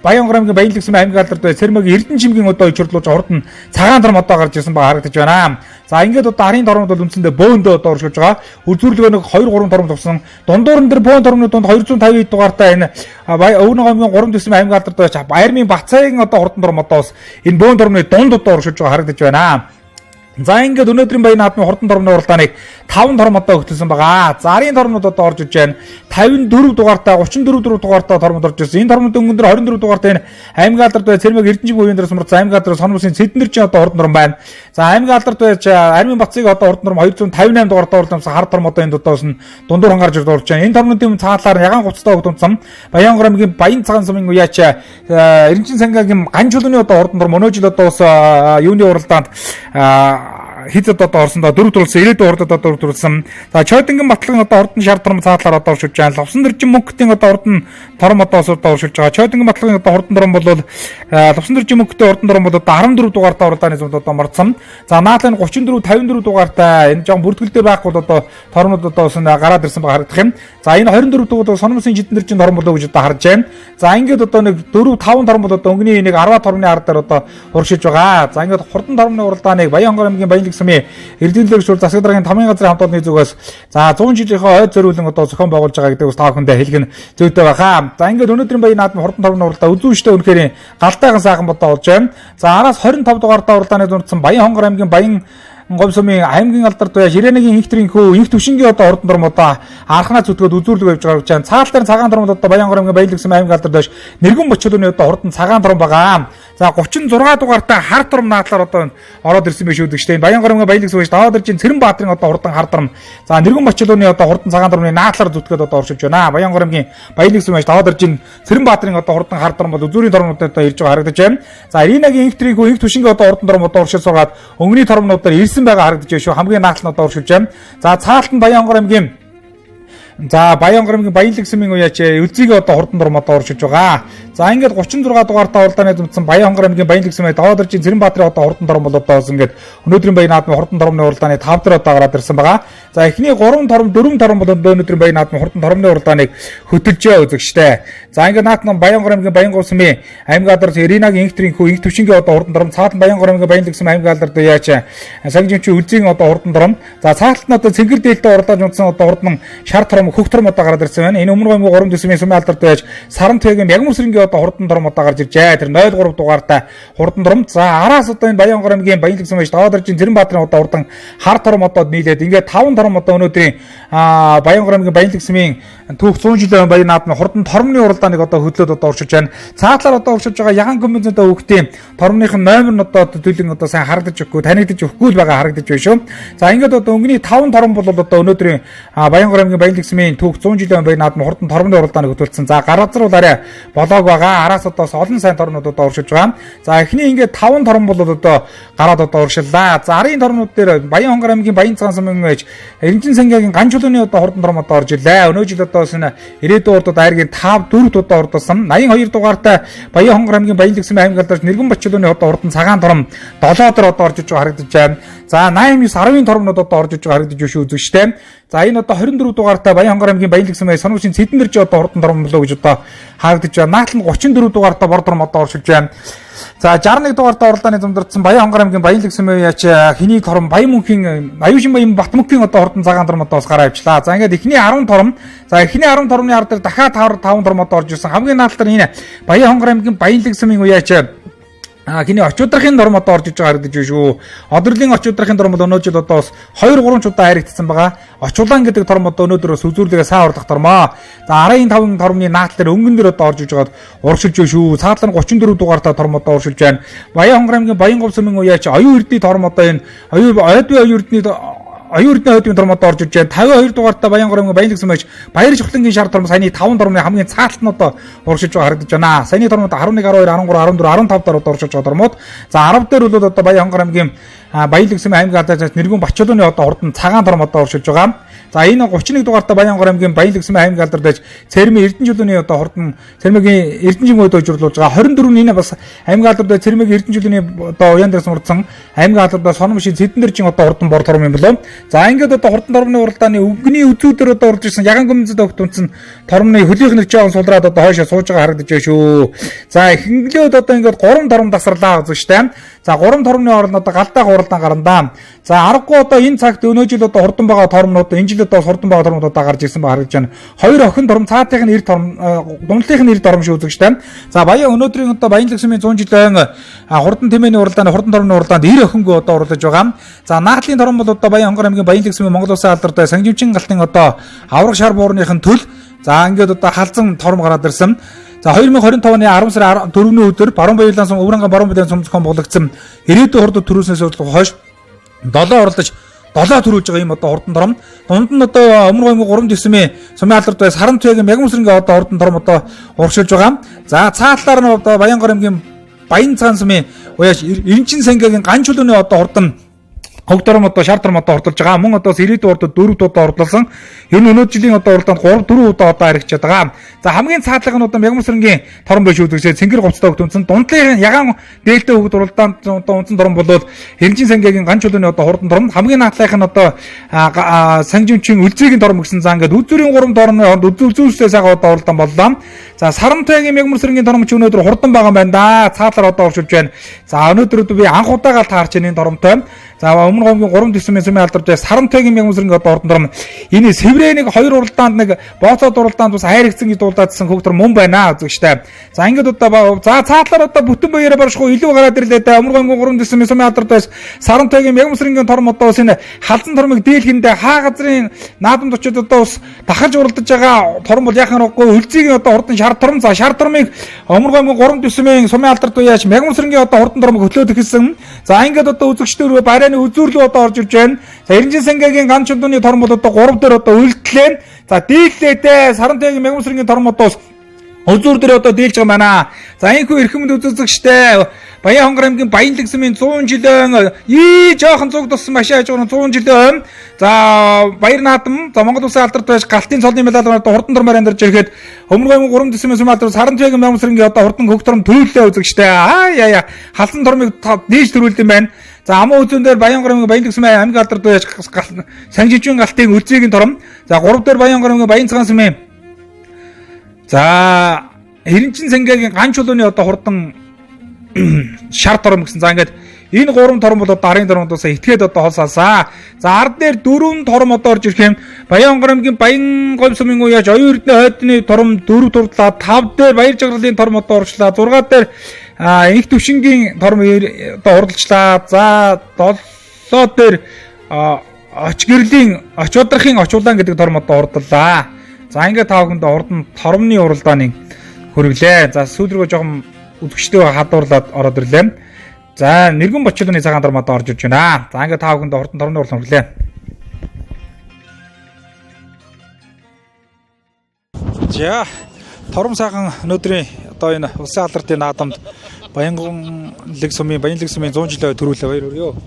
Баянгар аймгийн Баянлэгсэмийн аймгийн алдарт Цэрмэгийн Эрдэнэ чимгийн одоо ичрлуулж хурдан цагаан тором одоо гарч ирсэн байгаа харагдаж байна. За ингээд одоо арын тормууд бол үндсэндээ бөөндөө одоо урагшилж байгаа. Үзүүрлэгөө нэг 2 3 тором төгсөн. Дундуур нь тэр бөөн тормны дунд 250 дугаартай энэ Өвнө аймгийн 3 дэсмийн аймгийн алдарт Баярмын Бацаагийн одоо хурдан тором одоо бас энэ бөөн тормны дунд одоо урагшилж байгаа харагдаж байна. За ингээд өнөөдрийн баяр наадмын хурдан торгоны уралдааныг 5 тором одоо өгтөлсөн байгаа. За арын тормнууд одоо орж иж байна. 54 дугаартай 34 дугаартай тормод орж ирсэн. Энэ тормнуудын өнгөн дээр 24 дугаартай энэ аймгийн алдарт Цэрмэг Эрдэнэчимгийн үеийн дээрс мөрц аймгийн алдарт Сонмосын Сэднэрчин одоо хурдан тором байна. За аймгийн алдарт байж Армын Бацыг одоо хурдан тором 258 дугаартай уралдаансан хар тором одоо энд одоос нь дундуур хангарж орж байна. Энэ тормнуудын цаатлаар ягаан гуцтай өгдөнцөн Баянгар аймгийн Баян цагаан сумын уяач Эрдэнэчин сангийн ган чулууны одоо хурдан тором өнөө жил одоо бас юуны уралдаанд хэд одоо орсон доо 4 төрүүлсэн 90 урд одоо 4 төрүүлсэн. За Чойдингийн батлагын одоо урд нь шар тором цаатлаар одоо оршиж байгаа. Лувсан дэржин мөнгөтийн одоо урд нь тором одоо осурдаа оршиж байгаа. Чойдингийн батлагын одоо урд нь тором бол лувсан дэржин мөнгөтийн урд нь тором бол одоо 14 дугаартай уралдааны зүүнд одоо мордсон. За наадлын 34 54 дугаартай энэ жоон бүртгэл дээр байхгүй одоо тормод одоо гараад ирсэн байгаа харагдах юм. За энэ 24 дугаар сономсын жидэн дэржин тором болоо гэж одоо харж байна. За ингээд одоо нэг 4 5 тором бол одоо өнгөний нэг 10 тормны ард дээр одоо урагшиж байгаа. За ингээд хурдан тормны уралдааныг Баянгор аймгийн Баянлаг сумын Эрдэнэлэг шүүл засаг даргын тамгын газрын хамт олонны зүгээс за 100 жилийнхээ ойд зориулан одоо зохион байгуулж байгаа гэдэг бас та бүхэндээ хэлгэн зүйтэй байгаа. За ингээд өнөөдрийн баян наадмын хурдан тормны уралдаа үзүүштэй үнэхээр галтайхан сайхан бодоо болж байна. За араас 25 дугаартай уралдааны дундсан Баянгор аймгийн Баян Говь сумын аймгийн алдарт бая Жирэнэгийн инхтрийн хөө инх төвшингийн одоо урд норм одоо архнаа зүтгэд үзүүлэг явж байгаа гэж байна. Цаал дээр цагаан тором одоо Баянгор аймгийн Баянлаг сумын аймгийн алдарт байж нэргэн бочдооны одоо хурдан цагаан тором байгаа. За 36 дугаартай хар тором наадлаар одоо ороод ирсэн байх шүү дээ. Баянгор аймгийн Баянлаг сумын даваад ирж Цэрэн Баатрын одоо хурдан хар тором. За нэргэн бочдооны одоо хурдан цагаан тормны наадлаар зүтгэд одоо оршиж байна. Баянгор аймгийн Баянлаг сумын даваад ирж Цэрэн Баатрын одоо хурдан хар тором бол үзүүрийн тормнууд одоо ирж байгаа харагдаж байна. За Иринагийн инхтрийн хөө инх төвшингийн одоо хурдан тором одоо оршиж суугаад өнгөний тормнуудаар ирсэн байгаа харагдаж байна шүү. Хамгийн наалт нь одоо оршиж байна. За цаалт нь Баянгор аймгийн Баянлаг сумын уяач Үлзийг одоо хурдан тором одоо оршиж байгаа. За ингээд 36 дугаартай уралдааны дүнцэн Баянгор аймгийн Баянлаг сумын даваад ирж Цэрэн Баатрын одоо хурдан тором бол одоо ингээд өнөөдрийн баян наадмын хурдан тормны уралдааны 5 дээр одоо гараад ирсэн байгаа. За эхний 3 тором 4 тором бол өнөөдрийн баян наадмын хурдан тормны уралдааныг хөтөлж үзэгчтэй. За ингээд наадмын Баянгор аймгийн Баянгор сумын аймгийн алдарт Иринагийн инхтрийн хөө инх төвшингийн одоо хурдан тором цаатан Баянгор аймгийн Баянлаг сумын аймгийн алдарт уяач сангижимчин Үлзийн одоо хурдан тором. За цааталт нь одоо Цэнгэр дээлтэй уралдааж унтсан одоо хурдан шар тором хөх тором одоо гараад ирсэн байна. Энэ өмнө аймгийн 3 дэсмийн сумын алдарт байж Саран Тэгийн Ягмүсрэнгийн одоо хурдан тором одоо гарч иржээ. Тэр 03 дугаартай хурдан тором. За араас одоо энэ Баянгор аймгийн Баянлаг сумын даваад ирж Цэрэн Баатрын одоо хурдан хар тором одоо нийлээд ингээд 5 тором одоо өнөөдрийн Баянгор аймгийн Баянлаг сумын түүх 100 жилийн баян наадмын хурдан тормны уралдааныг одоо хөдлөөд одоо оршиж байна. Цаатлаар одоо оршиж байгаа Яхан комбинзэнтэй хөвгтийн тормных нь номер нь одоо төлөв одоо сайн харагдаж өгөхгүй танигдаж өгөхгүй л байгаа харагдаж байна шүү. За ингээд одоо өнгөний 5 тором бол одоо өнөөдрийн Баянгор аймгийн Баянлаг сумын түүх 100 жилийн баян наадмын хурдан тормны уралдааныг хөтөлсөн. За гаразруул арай болоог байгаа. Араас одоо олон сайн тормнууд одоо оршиж байгаа. За эхний ингээд 5 тором бол одоо гараад одоо оршиллаа. За арын тормнууд дээр Баянгор аймгийн Баян цагаан сумын байж Эренчин сангийн ган чулууны одоо хурдан тором одоо орж ирлээ. Өнөө жил одоо ирээдүйн урдууд айргийн 5 4 удаа ордосон. 82 дугаартай Баянгор аймгийн Баянлаг сумын аймгийн алдарт нэргэн бочдооны одоо хурдан цагаан тором 7 дор одоо орж иж байгаа харагдаж байна. За 89 10-ын тормнууд одоо орж иж байгаа харагдаж байна шүү үзэгчтэй. За энэ одоо 24 дугаартай Баянгор аймгийн Баянлаг сумын Соногшин Цэдэн дэрж одоо хурдан тором болоо гэж одоо харагдаж байна. Наадлан 34 дугаартай Бордорм одоо оршиж байна. За 61 дугаартай уралдааны зумдэрсэн Баянгор аймгийн Баянлаг сумын яач хэний тором Баян мөнхийн Аюушин Баян Батмөнхийн одоо хурдан цагаан тором одоо гараа авчлаа. За ингээд эхний 10 тором. За эхний 10 тормны ард дээр дахиад 5 тором одоо орж ирсэн. Хамгийн наалтар энэ Баянгор аймгийн Баянлаг сумын уяач хиний очуудрахын норм одоо орж иж байгаа харагдаж байна шүү. Одрлын очуудрахын норм бол өнөө жил одоо бас 2-3 удаа харигдсан байгаа. Очуулан гэдэг торм одоо өнөөдөр бас үзүүлэлгээ сайн орлох тормоо. За 15 тормны наатлаар өнгөн дээр одоо орж иж байгаад урагшилж байна шүү. Цаадлан 34 дугаартай торм одоо урагшилж байна. Баянгор аймгийн Баянгов сумын уяач оюун эрдний торм одоо энэ оюун эрдний хойдын торм одоо орж иж байна. 52 дугаартай Баянгор аймгийн Баянлаг сумын Баяр Жухлангийн шар торм саяны 5 тормны хамгийн цааталт нь одоо урагшилж байгаа харагдаж байна. Саяны тормод 11 12 13 14 15 дараа одоо урагшилж байгаа тормод. За 10 дээр бол одоо Баянгор аймгийн Баянлаг сумын аймгийн алдарт нэргэн Бачулууны одоо хурдан цагаан торм одоо урагшилж байгаа. За энэ 31 дугаартай Баянгор аймгийн Баянлаг сумын аймгийн алдарт байж Цэрмийн Эрдэнэжлүүний одоо хурдан Цэрмийн Эрдэнэжмөд өжрлуулж байгаа. 24 энэ бас аймгийн алдарт Цэрмийн Эрдэнэжлүүний одоо уян дээрс урдсан аймгийн алдарт Сономшин Цэдэн дэржин одоо хурдан бор торм юм болов. За ингээд одоо хурдан тормны уралдааны өвгний үзүүдээр одоо орж ирсэн Яхан комбинзэнтэй хөвгтөнцөн тормны хөлийнх нь жоохон сулраад одоо хойшоо сууж байгаа харагдаж байна шүү. За эхлээд одоо ингээд 3 торм тасарлаа гэж байна. За 3 тормны оролд одоо галдаа уралдаан гарандаа. За аргагүй одоо энэ цагт өнөө жил одоо хурдан байгаа тормнууд энэ жил одоо хурдан байгаа тормнууд одоо гарч ирсэн ба харагдаж байна. Хоёр охин торм цаатынх нь 90 торм дундлынх нь 90 торм шүү үзэгчтэй. За баян өнөөдрийн одоо Баянлаг сумын 100 жилийн хурдан тэмээний уралдааны хурдан тормны уралдаанд 90 охингөө одоо оруулж байгаа. За наадлын торм бол одоо Баянгор аймгийн Баянлаг сумын Монгол Улсын алдартай Сангижимчин галтын одоо авраг шар буурныхын төл. За ингээд одоо халзан торм гараад ирсэн. За 2025 оны 10 сарын 4-ний өдөр Баруун Баялаан сум Өвранган Баруун Баялаан сум зохион болгогдсон ирээдүйн хурдан төрүүлснээс хойш 7 орлож 7 төрүүлж байгаа юм одоо хурдан торм. Дунд нь одоо өмнө аймгийн 3 дэсмийн сумын алдарт Саран Тэгийн Ягмүсрэнгийн одоо хурдан торм одоо урагшилж байгаа. За цаатлаар нь одоо Баянгор аймгийн Баян цагаан сумын уяач Эренчин сангийн ган чулууны одоо хурдан Хог тором одоо шар тором одоо хурдалж байгаа. Мөн одоо ирээдүйн урдад 4 удаа хурдалсан. Энэ өнөөдөр жилийн одоо урданд 3-4 удаа одоо харигчаад байгаа. За хамгийн цаадлага нь одоо Мягмарсрынгийн тором биш үзэгсээ цэнгэр говцтой хөгт үнсэн. Дундлын ягаан дээлтэй хөгт уралдаанд одоо унсан тором болоод Хэрэнжин сангийн ганц чулууны одоо хурдан тором хамгийн наадлынх нь одоо Санжимчин үлзээгийн тором гэсэн. За ингээд үзүүрийн 3 торны хооронд үзүүрсээ сайхан одоо уралдаан боллоо. За Сарамтайгийн Мягмарсрынгийн тором ч өнөөдөр хурдан байгаа юм байна да. Цаадлаар одоо оршуулж байна. За өнөөдөр би анх удаагаар таарч энэ торомтой. За өмнө говгийн 3 төсмийн сүмийн алдартай Сарамтайгийн Мягмарсрынгийн одоо хурдан тором энэ Сэврээ нэг 2 уралдаанд нэг бооцоод уралдаанд бас хайрцсан гэж дуулдаадсан хөгт тором мөн байна үзэгчтэй. За ингээд одоо за цаадлаар одоо бүтэн баяраа баршгүй илүү гараад ирлээ да. Өмнө говгийн 3 төсмийн сүмийн алдартай Сарамтайгийн Мягмарсрынгийн тором одоо бас энэ халзан тормыг дийлхэндээ хаа газрын наадамд очиод одоо бас дахиж уралдаж байгаа тором бол яхаар уггүй үлзийгийн одоо хурдан шар тором. За шар тормыг өмнө говгийн 3 төсмийн сүмийн алдартай яаж Мягмарсрынгийн одоо хурдан тормыг хөтлөөд эхэлсэн. За ингээд одоо үзэгчдэр барайны үзүүрлөө одоо орж ирж байна. За Хэрэнжин сангийн ганц чулууны тором бол одоо 3 дээр одоо үлдлээ. За дийллээтэй Сарамтайгийн Мягмарсрынгийн тором одоо үзүүр дээр одоо дийлж байгаа байна. За энэхүү эрхэмд үзэгчтэй Баян хонгор аймгийн Баянлаг сүмийн 100 жилийн жоохон зүг туссан машин ажуурын 100 жилийн за баяр наадам за Монгол Улсын алдартай байж галтын цолны медалаар одоо хурдан тормоор амьдарч ирэхэд өмнө говийн 3 төсмийн сүмийн алдар Сарамтайгийн Мягмарсрынгийн одоо хурдан хөх тором төрүүлээ үзэгчтэй. Яа халсан тормыг дээж төрүүлд юм байна. За амуу үзүүн дээр Баян хонгор аймгийн Баянлаг сүмийн аймгийн алдартай байж Санжижин галтын үлзээгийн тором. За 3 дээр Баян хонгор аймгийн Баян цагаан сүмийн за Хэрэнжин сангийн ганц чулууны одоо хурдан шар тором гэсэн. За ингээд энэ 3 тором бол одоо арын тормоос итгээд одоо хол салсаа. За ард дээр 4 тором одоо орж ирэх юм. Баян хонгор аймгийн Баян говь сүмийн уяаж оюун эрдэнэ хойдны тором 4 турлаа. 5 дээр Баяр жагралын тором одоо орчлаа. 6 дээр их төвшингийн тором одоо хуралчлаа. За 7 дээр оч гэрлийн оч удрахын оч улаан гэдэг тором одоо хурдлаа. За ингээд тавханд хурдан торомны уралдааны хөрвлээ. За сүүл рүү жоохон үзэгчтэй хадуурлаад ороод ирлээ. За нэргэн бочлооны цагаан тором одоо орж ирж байна. За ингээд тавханд хурдан торомны уралдаан хөрвлээ. За тором сайхан өнөөдрийн одоо энэ улсын алдрын наадамд Баянлаг сүмийн 100 жилийн төрүүлээ баяр хүргэе.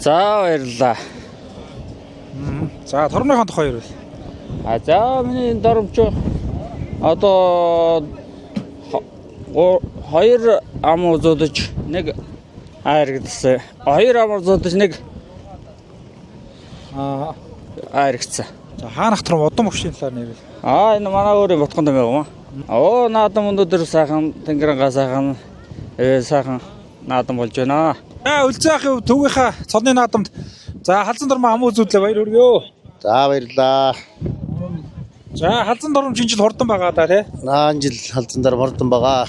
За баярлалаа. За тормныхон тухай ярил. За миний торомч одоо 2 ам үзүүлж нэг хайргдсан. 2 ам үзүүлж нэг хайргдсан. За хаанах тором удам өгшийн талаар нэрвэл. Энэ манай өөрийн ботгонд байгаа юм. Наадам өнөөдөр сайхан тэнгэрэнгаа сайхан сайхан наадам болж байна. Үлзээхийн төвийнхаа цолны наадамд за халзан тормоо ам үзүүлээ баяр хүргэе. За баярлаа. За халзан тором жинжил хурдан байгаа да тий. Наан жил халзан дээр хурдан байгаа.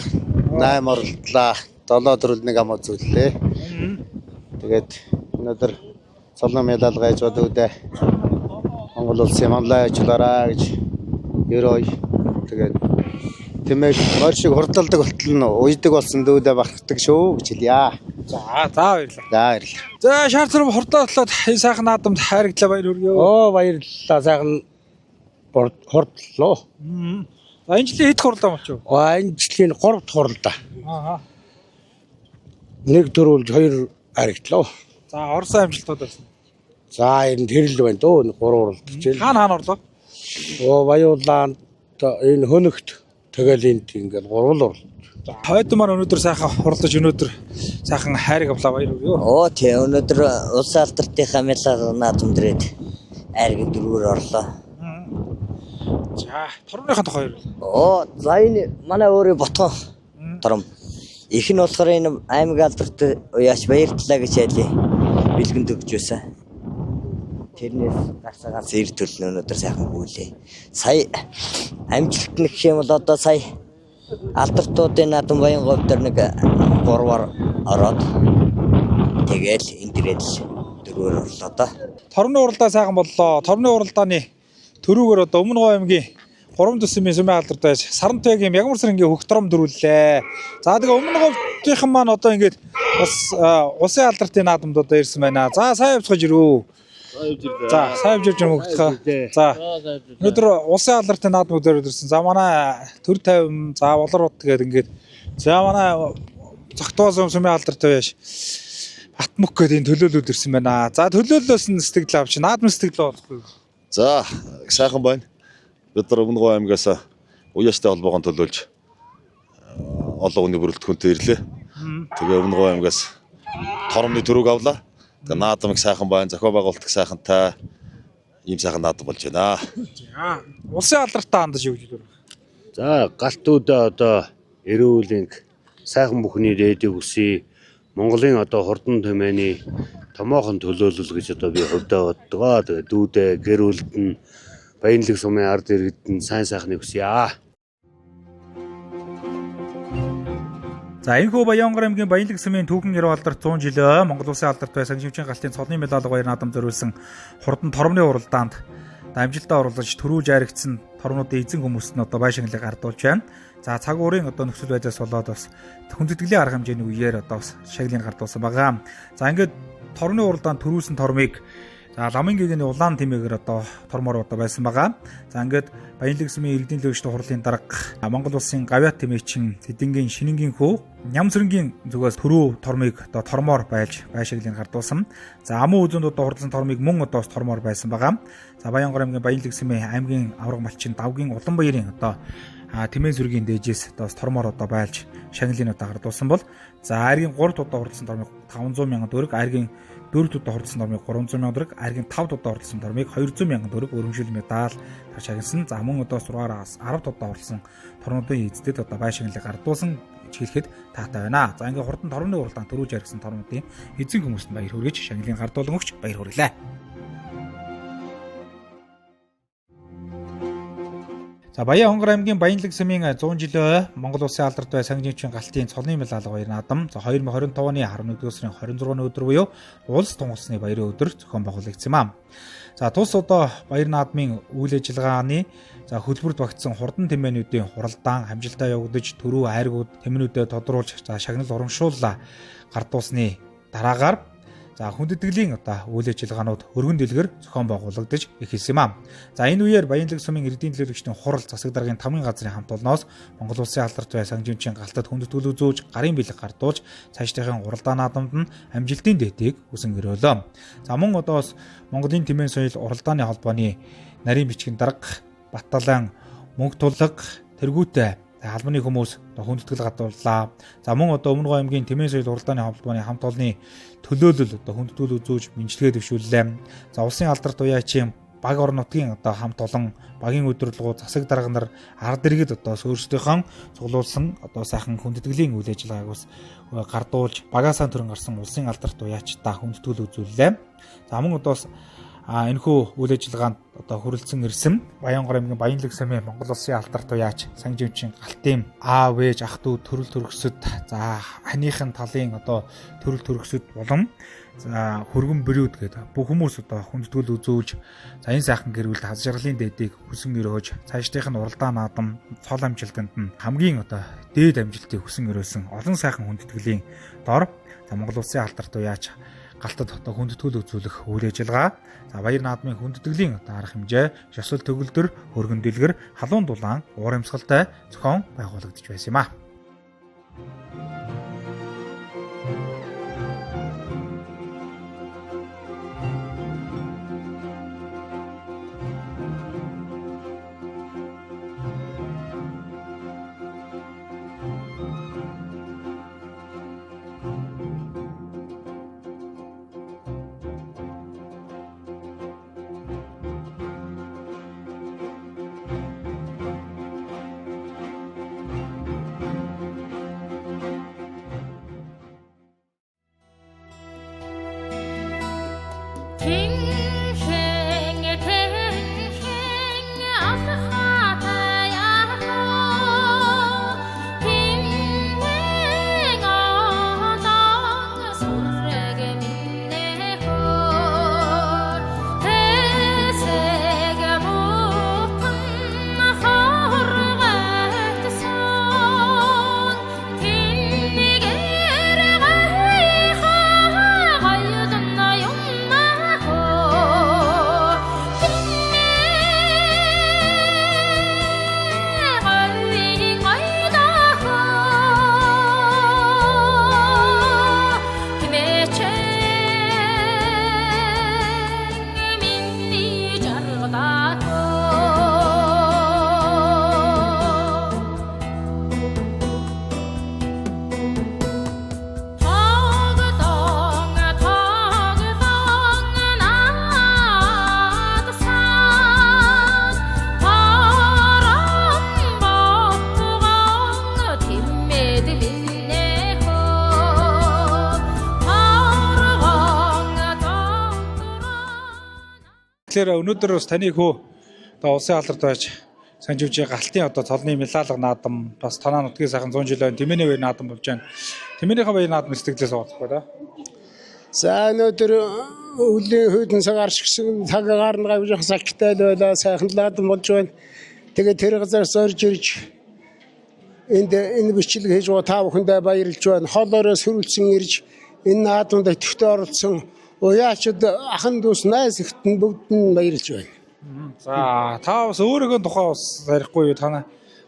8 оролдлоо. 7 дөрөв нэг ам үзүүллээ. Тэгээд өнөөдөр цолны медаль гайж бодогдөө. Монгол улсын манлай ажиллаараа гэж ерөөй. Тэгээд тэмээг морь шиг хурдалдаг болтол нь уйдаг болсон дүүдэ барахдаг шүү гэж хэлье. За баярлалаа. За баярлалаа. За шаар царам хурдаадлаад энэ сайхан наадамд хайрагдлаа баяр хүргэе. Баярлалаа сайхан хурдлоо. За энэ жилийн хэд хурлаа болчих вэ? Энэ жилийн 3 дахь хурлаа. Нэг төрүүлж 2 харигдлоо. За Орсын амжилтууд байсан. За энэ тэрл байна дөө 3 уралдаж. Хаана орлоо? Баяуулаанд энэ хөнөгт тэгэл энд ингээд 3 урал. За хойд маань өнөөдөр сайхан хурлаж өнөөдөр сайхан хайрыг авлаа баяр хүргэе. Тий өнөөдөр улсын алдрынхаа медаль наадам дээрээ айргийн 4-өр орлоо. За торомныхон тухай ярил. За энэ манай өөрийн ботгон тором. Их нь болохоор энэ аймаг алдарт уяач баярлалаа гэж хэлий. Бэлгэнд өгч байсан. Тэрнээс гарсан ганц эр төлн өнөөдөр сайхан гүйлээ. Сая амжилт нэг юм бол одоо сая алдартуудын наадам Баян говь дээр нэг 3-аар ороод тэгэл энэ дээрэл 4-өр орлоо да. Торны уралдаа сайхан боллоо. Торны уралдааны төрүүгээр одоо Өмнө Говь аймгийн 3 төсмийн сүмийн алдартай Сарамтайгийн Мягмарсрынгийн хөх тором дөрвөллээ. За тэгээ Өмнө Говьдийнхан маань одоо ингээд бас улсын алдрын наадамд одоо ирсэн байна. За сайн явцгааж ирүү. За сайн явж мөгдөх. За өнөөдөр улсын алдрын наадмууд дээр ирсэн. За манай төр 50 за болор бод тэгээд ингээд за манай Цогтуул сүмийн алдартай байж Атмөх гэдэг энэ төлөөлөлд ирсэн байна. За төлөөллөөс нь сэтгэл авч наадмын сэтгэл болохгүй. За сайхан байна. Бид нар Өмнөгов аймгаас уяастай холбоогоор төлөөлж олон хүний бүрэлдэхүүнтэй ирлээ. Тэгээ Өмнөгов аймгаас торомны төрөг авлаа. Тэгээ наадмыг сайхан байна. Зохион байгуулалт сайхантай ийм сайхан наадам болж байна. За улсын алдартай хандаж юу гэж байна? За галтуудаа одоо эрүүл сайхан бүхний дээдийг хүсье. Монголын одоо хурдан тэмээний томоохон төлөөлөл гэж одоо би хувьдаа боддгоо. Тэгээ дүүдээ гэр бүлд нь Баянлаг сумын ард иргэд нь сайн сайхныг хүсье. За энэхүү Баянгор аймгийн Баянлаг сумын түүхэн 90 алдарт 100 жилөө Монгол Улсын алдарт байсан Шивчийн галтын цолны медаль баяр наадам зориулсан хурдан тормны уралдаанд амжилтаа оруулж төрүүлж аригдсан торнуудын эзэн хүмүүст нь одоо байшинглыг гардуулж байна. За цаг уурын одоо нөхцөл байдлаас болоод бас хүндэтгэлийн арга хэмжээний үеэр одоо бас шагналыг гардуулсан байгаа. За ингээд торны уралдаанд төрүүлсэн тормыг за ламын гэгэний улаан тэмээгээр одоо тормоор одоо байсан байгаа. За ингээд Баянлаг сумын иргэдийн лөөчтэй хурлын дарга Монгол улсын гавьяат тэмээчин Сэдэнгийн Шинэнгийн хүү Нямсрынгийн зүгээс төрөө тормыг одоо тормоор байлж байшаглыг гардуулсан. За амун үзэнд одоо хурдлан тормыг мөн одоо тормоор байсан байгаа. За Баянгор аймгийн Баянлаг сумын аймгийн авраг малчин Давгийн Уланбаярын одоо тэмээ зүргийн дээжээс одоо тормоор одоо байлж шагналыг одоо гардуулсан бол за айргийн 3 удаа хурдлсан тормыг 500 мянган төгрөг, айргийн 4 удаа хурдлсан тормыг 300 мянган төгрөг, айргийн 5 удаа хурдлсан тормыг 200 мянган төгрөг өргөмжлөл медаль шагнасан. За мөн одоо 6-аас 10 удаа хурдлсан торнуудын эздэд одоо байшинглыг гардуулсан гэж хэлэхэд таатай байна. За ингээд хурдан тормны уралдаанд төрүүлж аргасан торнуудын эзэн хүмүүст баяр хүргэж шагналыг гардуулан өгч баяр хүргэлээ. За Баянгор аймгийн Баянлаг сумын 100 жилөө Монгол Улсын алдарт байсан Шивчийн галтын цолны медаль баяр наадам за 2025 оны 11-р сарын 26-ны өдөр буюу улс тунгалсны баярын өдөр зохион байгуулагдсан юм. За тус одоо баяр наадмын үйл ажиллагааны за хөтөлбөрт багтсан хурдан тэмээнүүдийн хуралдаан амжилтаа явагдаж төрөө айргууд тэмээнүүдэд тодруулж за шагнал урамшууллаа гардуулсны дараагаар за хүндэтгэлийн одоо үйл ажиллагаанууд өргөн дэлгэр зохион байгуулагдаж эхэлсэн юм. За энэ үеэр Баянлаг сумын иргэдийн төлөөлөгчдийн хурал засаг даргын 5 газрын хамт олноос Монгол Улсын алдарт байсан Шивчийн галтад хүндэтгэл үзүүлж гарын бэлэг гардуулж цаашдынхаа уралдаан наадамд нь амжилтын дээтийг үсэн өрөөлөө. За мөн одоо бас Монголын Тэмээн соёл уралдааны холбооны нарийн бичгийн дарга Баталан мөнгө тулга тэргүүтэй албаны хүмүүс одоо хүндэтгэл гадууллаа. За мөн одоо Өмнөгов аймгийн Тэмээн соёл уралдааны холбооны хамт олонны төлөөлөл одоо хүндэтгэл үзүүлж мэдлэгээ дэвшүүллээ. За улсын алдарт уяачийн баг орон нутгийн одоо хамт олон багийн өдөрлгөө засаг дарга нар ард иргэд одоо өөрсдийнхөө цуглуулсан одоо сайхан хүндэтгэлийн үйл ажиллагааг бас гардуулж багаасаа төрөн гарсан улсын алдарт уяачтай хүндэтгэл үзүүллээ. За мөн одоо энэхүү үйл ажиллагаанд одоо хүрэлцэн ирсэн Баянгор аймгийн Баянлаг сумын Монгол Улсын алдарт уяач Шивчийн галтын аав ээж ах дүү төрөл төрөсөд за ханыхын талын одоо төрөл төрөсөд болон за хөргөн бэрүүд гэдэг бүх хүмүүс одоо хүндэтгэл үзүүлж за энэ сайхан гэр бүл хаз жаргалын дээдийг хүсэн өрөөж цаашдынх нь уралдаан наадам цол амжилтанд нь хамгийн одоо дээд амжилтыг хүсэн өрөөсөн олон сайхан хүндэтгэлийн дор за Монгол Улсын алдарт уяач галтад одоо хүндэтгэл үзүүлэх үйл ажиллагаа за баяр наадмын хүндэтгэлийн одоо арга хэмжээ ёсол төгөлдөр өргөн дэлгэр халуун дулаан уур амьсгалтай зохион байгуулагдаж байсан юм а. Тэгэхээр өнөөдөр бас таны хөө одоо улсын алдарт байж санживчийн галтын одоо цолны мэлалга наадам бас танаа нутгийн сайхан 100 жилийн тэмээний баяр наадам болж байна. Тэмээнийхээ баяр наадам сэтгэлээс ууцхгүй да. За өнөөдөр үлийн хүйдэн цагаар шигсэн цагаар нь гавж сагтай л байлаа сайхан наадам болж байна. Тэгээ тэр газраас орж ирж энэ бичлэг хийж байгаа та бүхэндээ баярлж байна. Хоолоороо сөрүүлсэн ирж энэ наадамд идэвхтэй оролцсон уяачид ахын дүүс найз ихтэн бүгд нь баярлж байна. За та бас өөрийнхөө тухай бас ярихгүй юу танаа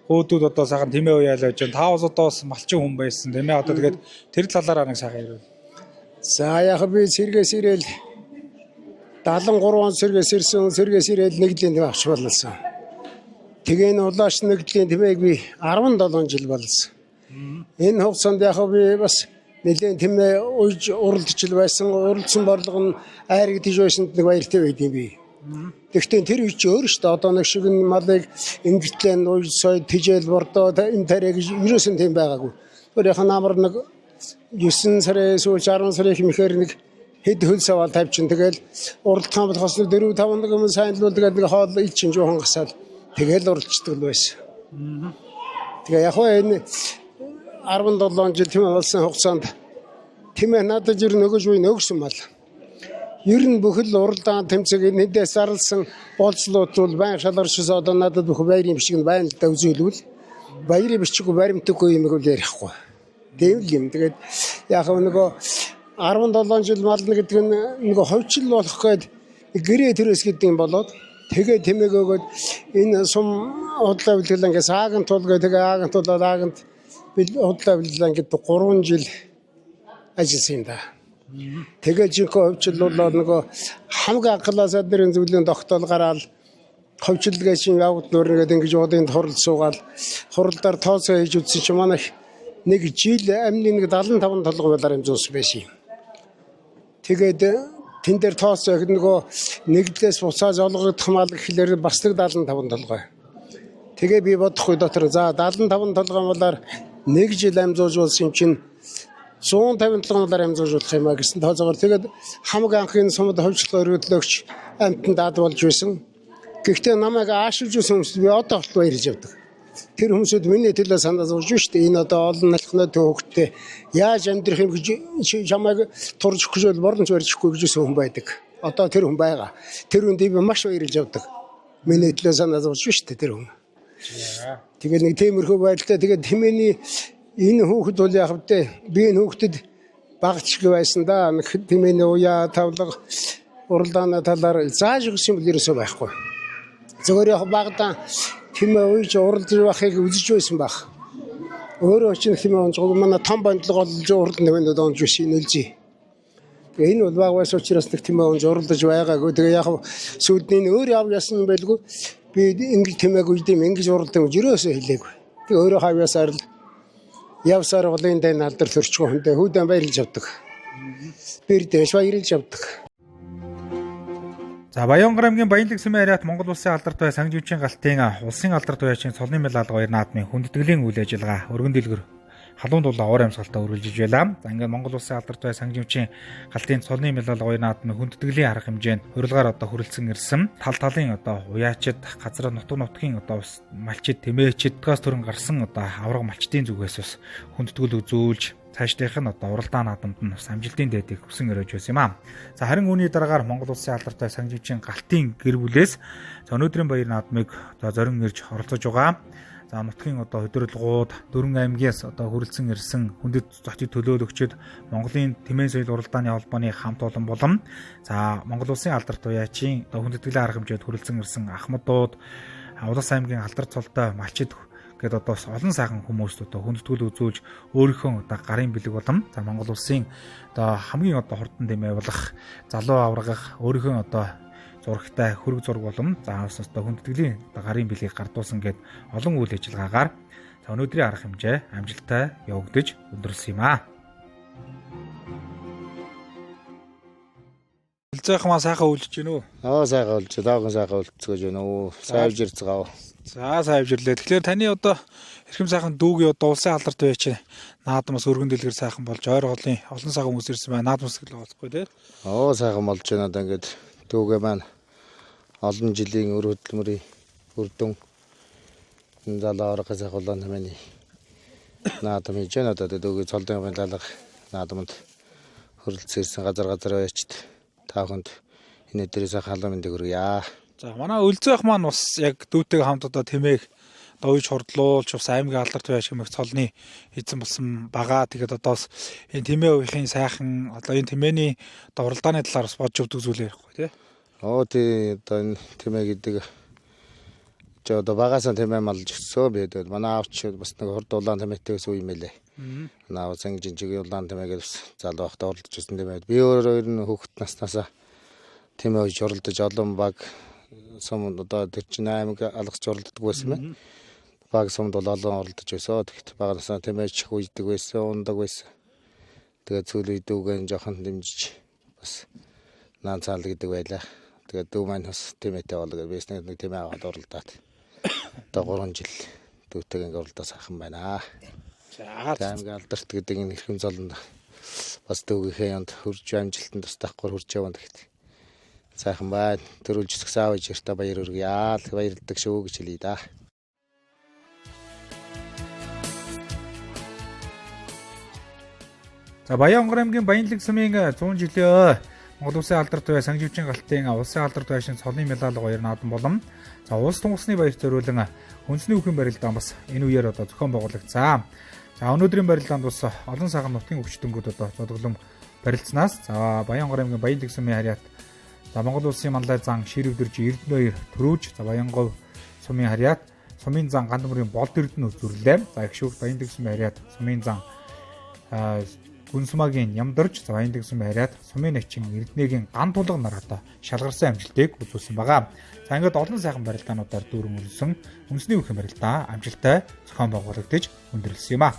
хөөдүүд одоо сайхан тэмээ уяал байж байна. Та бас одоо бас малчин хүн байсан тийм ээ. Одоо тэгээд тэр талаараа нэг сайхан ярив. За яг би сэргээс ирээл 73 он сэргээс ирээл нэгдлийн тэм авч болсон. Тэгээ энэ улааш нэгдлийн тэмээг би 17 жил болсон. Энэ хугацаанд яг би бас нэлээд тэмээ уйж уралдаж байсан. Уралдсан борлого нь айрагдж байсанд нэг баяртай байдیں۔ Би. Тэгвэл тэр үе чи өөр шүү дээ. Одоо нэг шиг малыг ингэтлэн уйж сойд тижэл бордоо энэ тариг ерөөсөн тийм байгаагүй. Өөрийнх нь амар нэг 9 сарын сүүлч 10 сарын хэмэхээр нэг хэд хөл савал тавьчин тэгэл уралдаан болохоос 4 5 нэг юм сайнлуул тэгээд нэг хоол ичэн жоохон гасаал тэгэл уралцдаг л байсан. Тэгээ яг энэ 17 жил тийм болсон хугацаанд тэмээ надад ер нь өгөж буй нөгсөн мал. Ер нь бүхэл уралдаан тэмцээг нэдээс зарлсан болцлууд бол байн шалгарчс одоо надад бүх баярын бичиг нь байна л да үзүүлвэл баярын бичиггүй баримтгүй юм уу ярихгүй. Тийм л юм. Тэгээд яг нөгөө 17 жил мална гэдэг нь нөгөө ховчл болох гээд гэрээ төрөөс гэдэг юм болоод тэгээ тэмээг өгөөд энэ сум худлаа бэлгэлэнгээс ааган тулгаа тэгээ ааган тулаад ааганд худлаа бэлгэлэн гэдэг 3 жил ажилласан юм да. Тэгээ жинхэнэ ховчлуулаад нөгөө хамгийн анхлаас аднэрийн зөвлөлийн тогтоол гараад ховчлгээ чинь явд нөргээд ингэж удын хурал суугаад хуралдаар тооцоо хийж үзсэн чинь манай нэг жил амны нэг 75 толгой байлаар юм зуус байсан юм. Тэгээд тэн дээр тооцоо их нөгөө нэгдлээс буцааж олгогдох мал гэхлээр бас нэг 75 толгой. Тэгээ би бодохгүй дотор за 75 толгой малаар нэг жил амжуулж болсон чинь 157 доллар амжуулах юм а гэсэн тооцоогоор тэгээд хамгийн анхны сумд хөвчлөөр өргөдлөгч амтнд дад болж байсан. Гэхдээ намайг аашилж байсан хүмүүс би одоо болтоо ирж явдаг. Тэр хүмүүсд миний төлөө санаа зовж шүү дээ. Энэ одоо олон налхны төөгтөө яаж амьдрах юм гэж чамайг турж өгч борлонч барьчихгүй гэж хүн байдаг. Одоо тэр хүн байгаа. Тэр хүнд би маш баярлж явдаг. Миний төлөө санаа зовж шүү дээ тэр хүн. Тэгээд нэг тиймэрхүү байдлаа тэгээд тэмээний энэ хүүхэд бол яг хөтэ би энэ хүүхдэд багчгүй байсан да. Тэмээний уяа тавлага уралдааны талаар зааж өгсөн юм ерөөсөө байхгүй. Зөвхөн яг багтаа тэмээ уйж уралдаж байхыг үзэж байсан баг. Өөрөө ч тэмээ онцгой манай том бандлага олж уралд нэвэнд онж биш нэлжээ. Тэгээ энэ бол баг байсан учраас нэг тэмээ онж уралдаж байгаагүй. Тэгээ яг сүйдний өөр яв ясан юм байлгүй. Би ингэж тэмээг үйдэм ингэж уралдан гэж ерөөсөө хэлээгүй. Тэгээ өөрөө хавьяасаар л явсаар голын дай алдар төрчгөө хүндээ хүүдэн баярлж авдаг. Бэрдэж баярлж авдаг. За Баянгар аймгийн Баянлаг Сүмэн ариат Монгол улсын алдарт бай сангживчийн галтын улсын алдарт байшин цолны мэлалга баяр наадмын хүндэтгэлийн үйл ажиллагаа өргөн дэлгэр халуун дулаан уур амьсгалтаа үргэлжлэж байлаа. За ингээд Монгол улсын алдарт бай сангживчийн галтын цолны мэлалга баяр наадмын хүндэтгэлийн арга хэмжээнд урилгаар одоо хүрэлцэн ирсэн. Тал талын одоо уяачид газар нутгийн одоо малчид тэмээчид газ төрөн гарсан одоо авраг малчдын зүгээс бас хүндэтгэл үзүүлж цаашдынх нь одоо уралдаан наадамд нь амжилтын дэдийг хүсэн өрөөж байсан юм аа. За харин үүний дараагаар Монгол улсын алдарт бай сангживчийн галтын гэр бүлээс өнөөдрийн баяр наадмыг одоо зорин ирж оролцож байгаа. За нутгийн одоо хөдөрлгууд Дөрвөн аймгаас одоо хүрэлцэн ирсэн хүндэт зочид төлөөлөгчид Монголын Тэмээ соёл уралдааны холбооны хамт олон болон за Монгол улсын алдарт уяачийн одоо хүндэтгэлийн арга хэмжээнд хүрэлцэн ирсэн Ахмадууд Улас аймгийн алдарт цолтой малчид гэдэг одоо олон сайхан хүмүүст одоо хүндэтгэл үзүүлж өөрийнхөө одоо гарын бэлэг болон за Монгол улсын одоо хамгийн одоо хурдан тэмээ болох залуу аврагах өөрийнхөө одоо зурагтай хөрөг зураг болон за одоо хүндэтгэлийн одоо гарын бэлгийг гардуулсан гэд олон үйл ажиллагаагаар за өнөөдрийн арга хэмжээ амжилттай явагдаж өндөрлсөн юм аа. Хэлцээх маа сайхан үйлдэж гинөө. Сайхан үйлдэж, даахан сайхан үйлдцгэж байна уу. Сайвжирцгаа. За сайвжирлээ. Тэгэхээр таны одоо эрхэм сайхан дүүгийн одоо улсын алдарт байж наадмаас өргөн дэлгэр сайхан болж ойр голын олон сайхан хүмүүс ирсэн байна. Наадмаас л болохгүй тий. Сайхан болж байна одоо ингээд дүүгээ маань олон жилийн өр хөдөлмөрийн үр дүн залуу орох сайхуулан тэмээний наадам хийж байна. Одоо дүүгээ цолдын байлгалах наадамд хөрөлцсөн газар байчт та бүхэнд энэ дээрээс халуун мэндийг хүргье. За манай Өлзөөх маань бас яг дүүтэйг хамт одоо тэмээх довж хурдлуулж бас аймгийн алдарт байж хэмээх цолны эзэн болсон байгаа. Тэгээд одоос энэ тэмээ үеийн сайхан одоо энэ тэмээний уралдааны талаар бас бодж өгдөг зүйл ярихгүй тий. Тий одоо энэ тэмээ гэдэг одоо багасаа тэмээ малж өссөн бид манай аавч бас нэг хурд улаан тэмээтэйс үе мэлээ. Наа зэн жинжигийн улаан тэмээгээд бас залуу байхдаа уралдаж өссөн тэмээ. Би өөрөө нь хүүхэд наснасаа тэмээ хийж уралдаж олон баг сум одоо 48 алгасч уралддаг байсан байна. Баг сумд бол олон уралдаж өсөө. Тэгэхдээ багасаа тэмээч үйдэг байсан, ундаг байсан. Тэгээд сүүлийн үед үгэн жоохон дэмжиж бас наан цаал гэдэг байлаа. Тэгээд дүү маань бас тэмээтэй болоо гэж нэг тэмээ аваад уралдаад. Одоо 3 жил дүүтэйг ингээ уралдаа сайхан байна. За аймгийн алдарт гэдэг энэ хэрхэм золонд бас дүүгийнхээ янд хурж амжилтанд бас давхар хурж явна гэхдээ сайхан байна. Төрүүлж өсгсөн аав ижиртэ баяр хүргье. Баярлалдаг шүү гэж хэлье да. За Баянгор аймгийн Баянлаг сумын 100 жилийн Монгол Улсын алдарт бай Сангиживчийн галтын улсын алдарт байшин цолны медаль 2 наадам болон за улс тунхсны баяр зориулан хүнсний үхэн барилдаан бас энэ үеэр одоо зохион байгуулагдсан. За өнөөдрийн барилдаанд бас олон сайхан нутгийн өвчтөнгүүд одоо зодглон барилдсанаас за Баянгор аймгийн Баянлаг сумын харьяат за Монгол Улсын манлай зан Ширвдэрж Эрдэнэ 2 төрөөж за Баянгор сумын харьяат сумын зан Гандамрын болд Эрдэнэ зүрлээ. За их шүүх Баянлаг сумын харьяат сумын зан Гүнсмагийн Ямдарч за Баянлаг сумын харьяат сумын начин Эрдэнэгийн ган тулга нар одоо шалгарсан амжилтыг үзүүлсэн байгаа. За ингээд олон сайхан барилдаануудаар дүүрэн өрнсөн хүнсний үхэн барилдаан амжилттай зохион байгуулагдаж өндөрлсөн юм а.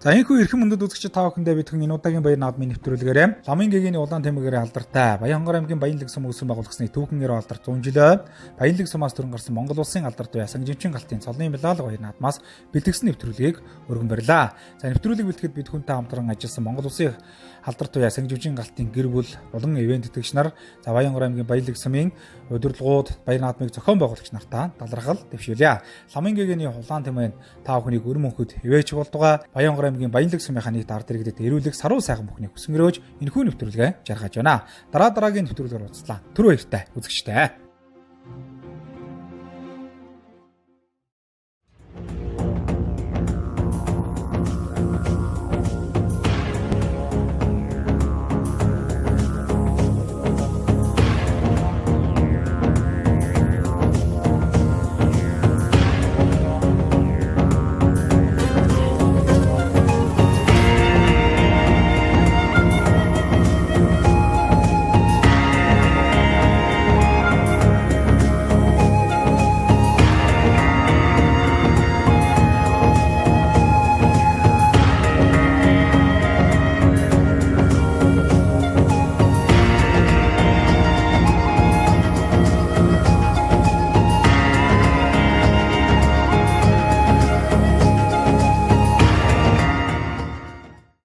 За энэхүү эрхэм мөндөд үзэгчид та бүхэндээ бид энэ удаагийн баяр наадмын нэвтрүүлгээрээ ламын гэгэний улаан тэмээгээрээ алдартай Баянгор аймгийн Баянлаг сум үүсгэн байгуулагдсны түүхэн нэр алдарт 100 жилийн Баянлаг сумаас төрөн гарсан Монгол Улсын алдарт бай Сангиживчийн галтын цолны медаль баяр наадмаас бэлтгэсэн нэвтрүүлгийг өргөн барьлаа. За нэвтрүүлгийг бэлтгэхэд бид хүнтэй хамтран ажилласан Монгол Улсын алдарт бай Сангиживчийн галтын гэр бүл болон ивент тэтгэгч нар за Баянгор аймгийн Баянлаг сумын удирдлагууд баяр наадмыг зохион байгуулагч нартаа талархал дэвшүүлье. Ламын гэгэний улаан тэмээн та бүхнийг өр мөнхөд хивээч болдгоо Баянгор аймгийн Баянлаг сумынхаа нийт ард иргэдэд эрүүлэх саруу сайхан бүхнийг хүсэнгөрөөж энэхүү нэвтрүүлгээ жаргаж байна. Дараагийн нэвтрүүлгээр уулзлаа. Түр баяртай үзэгчтэй.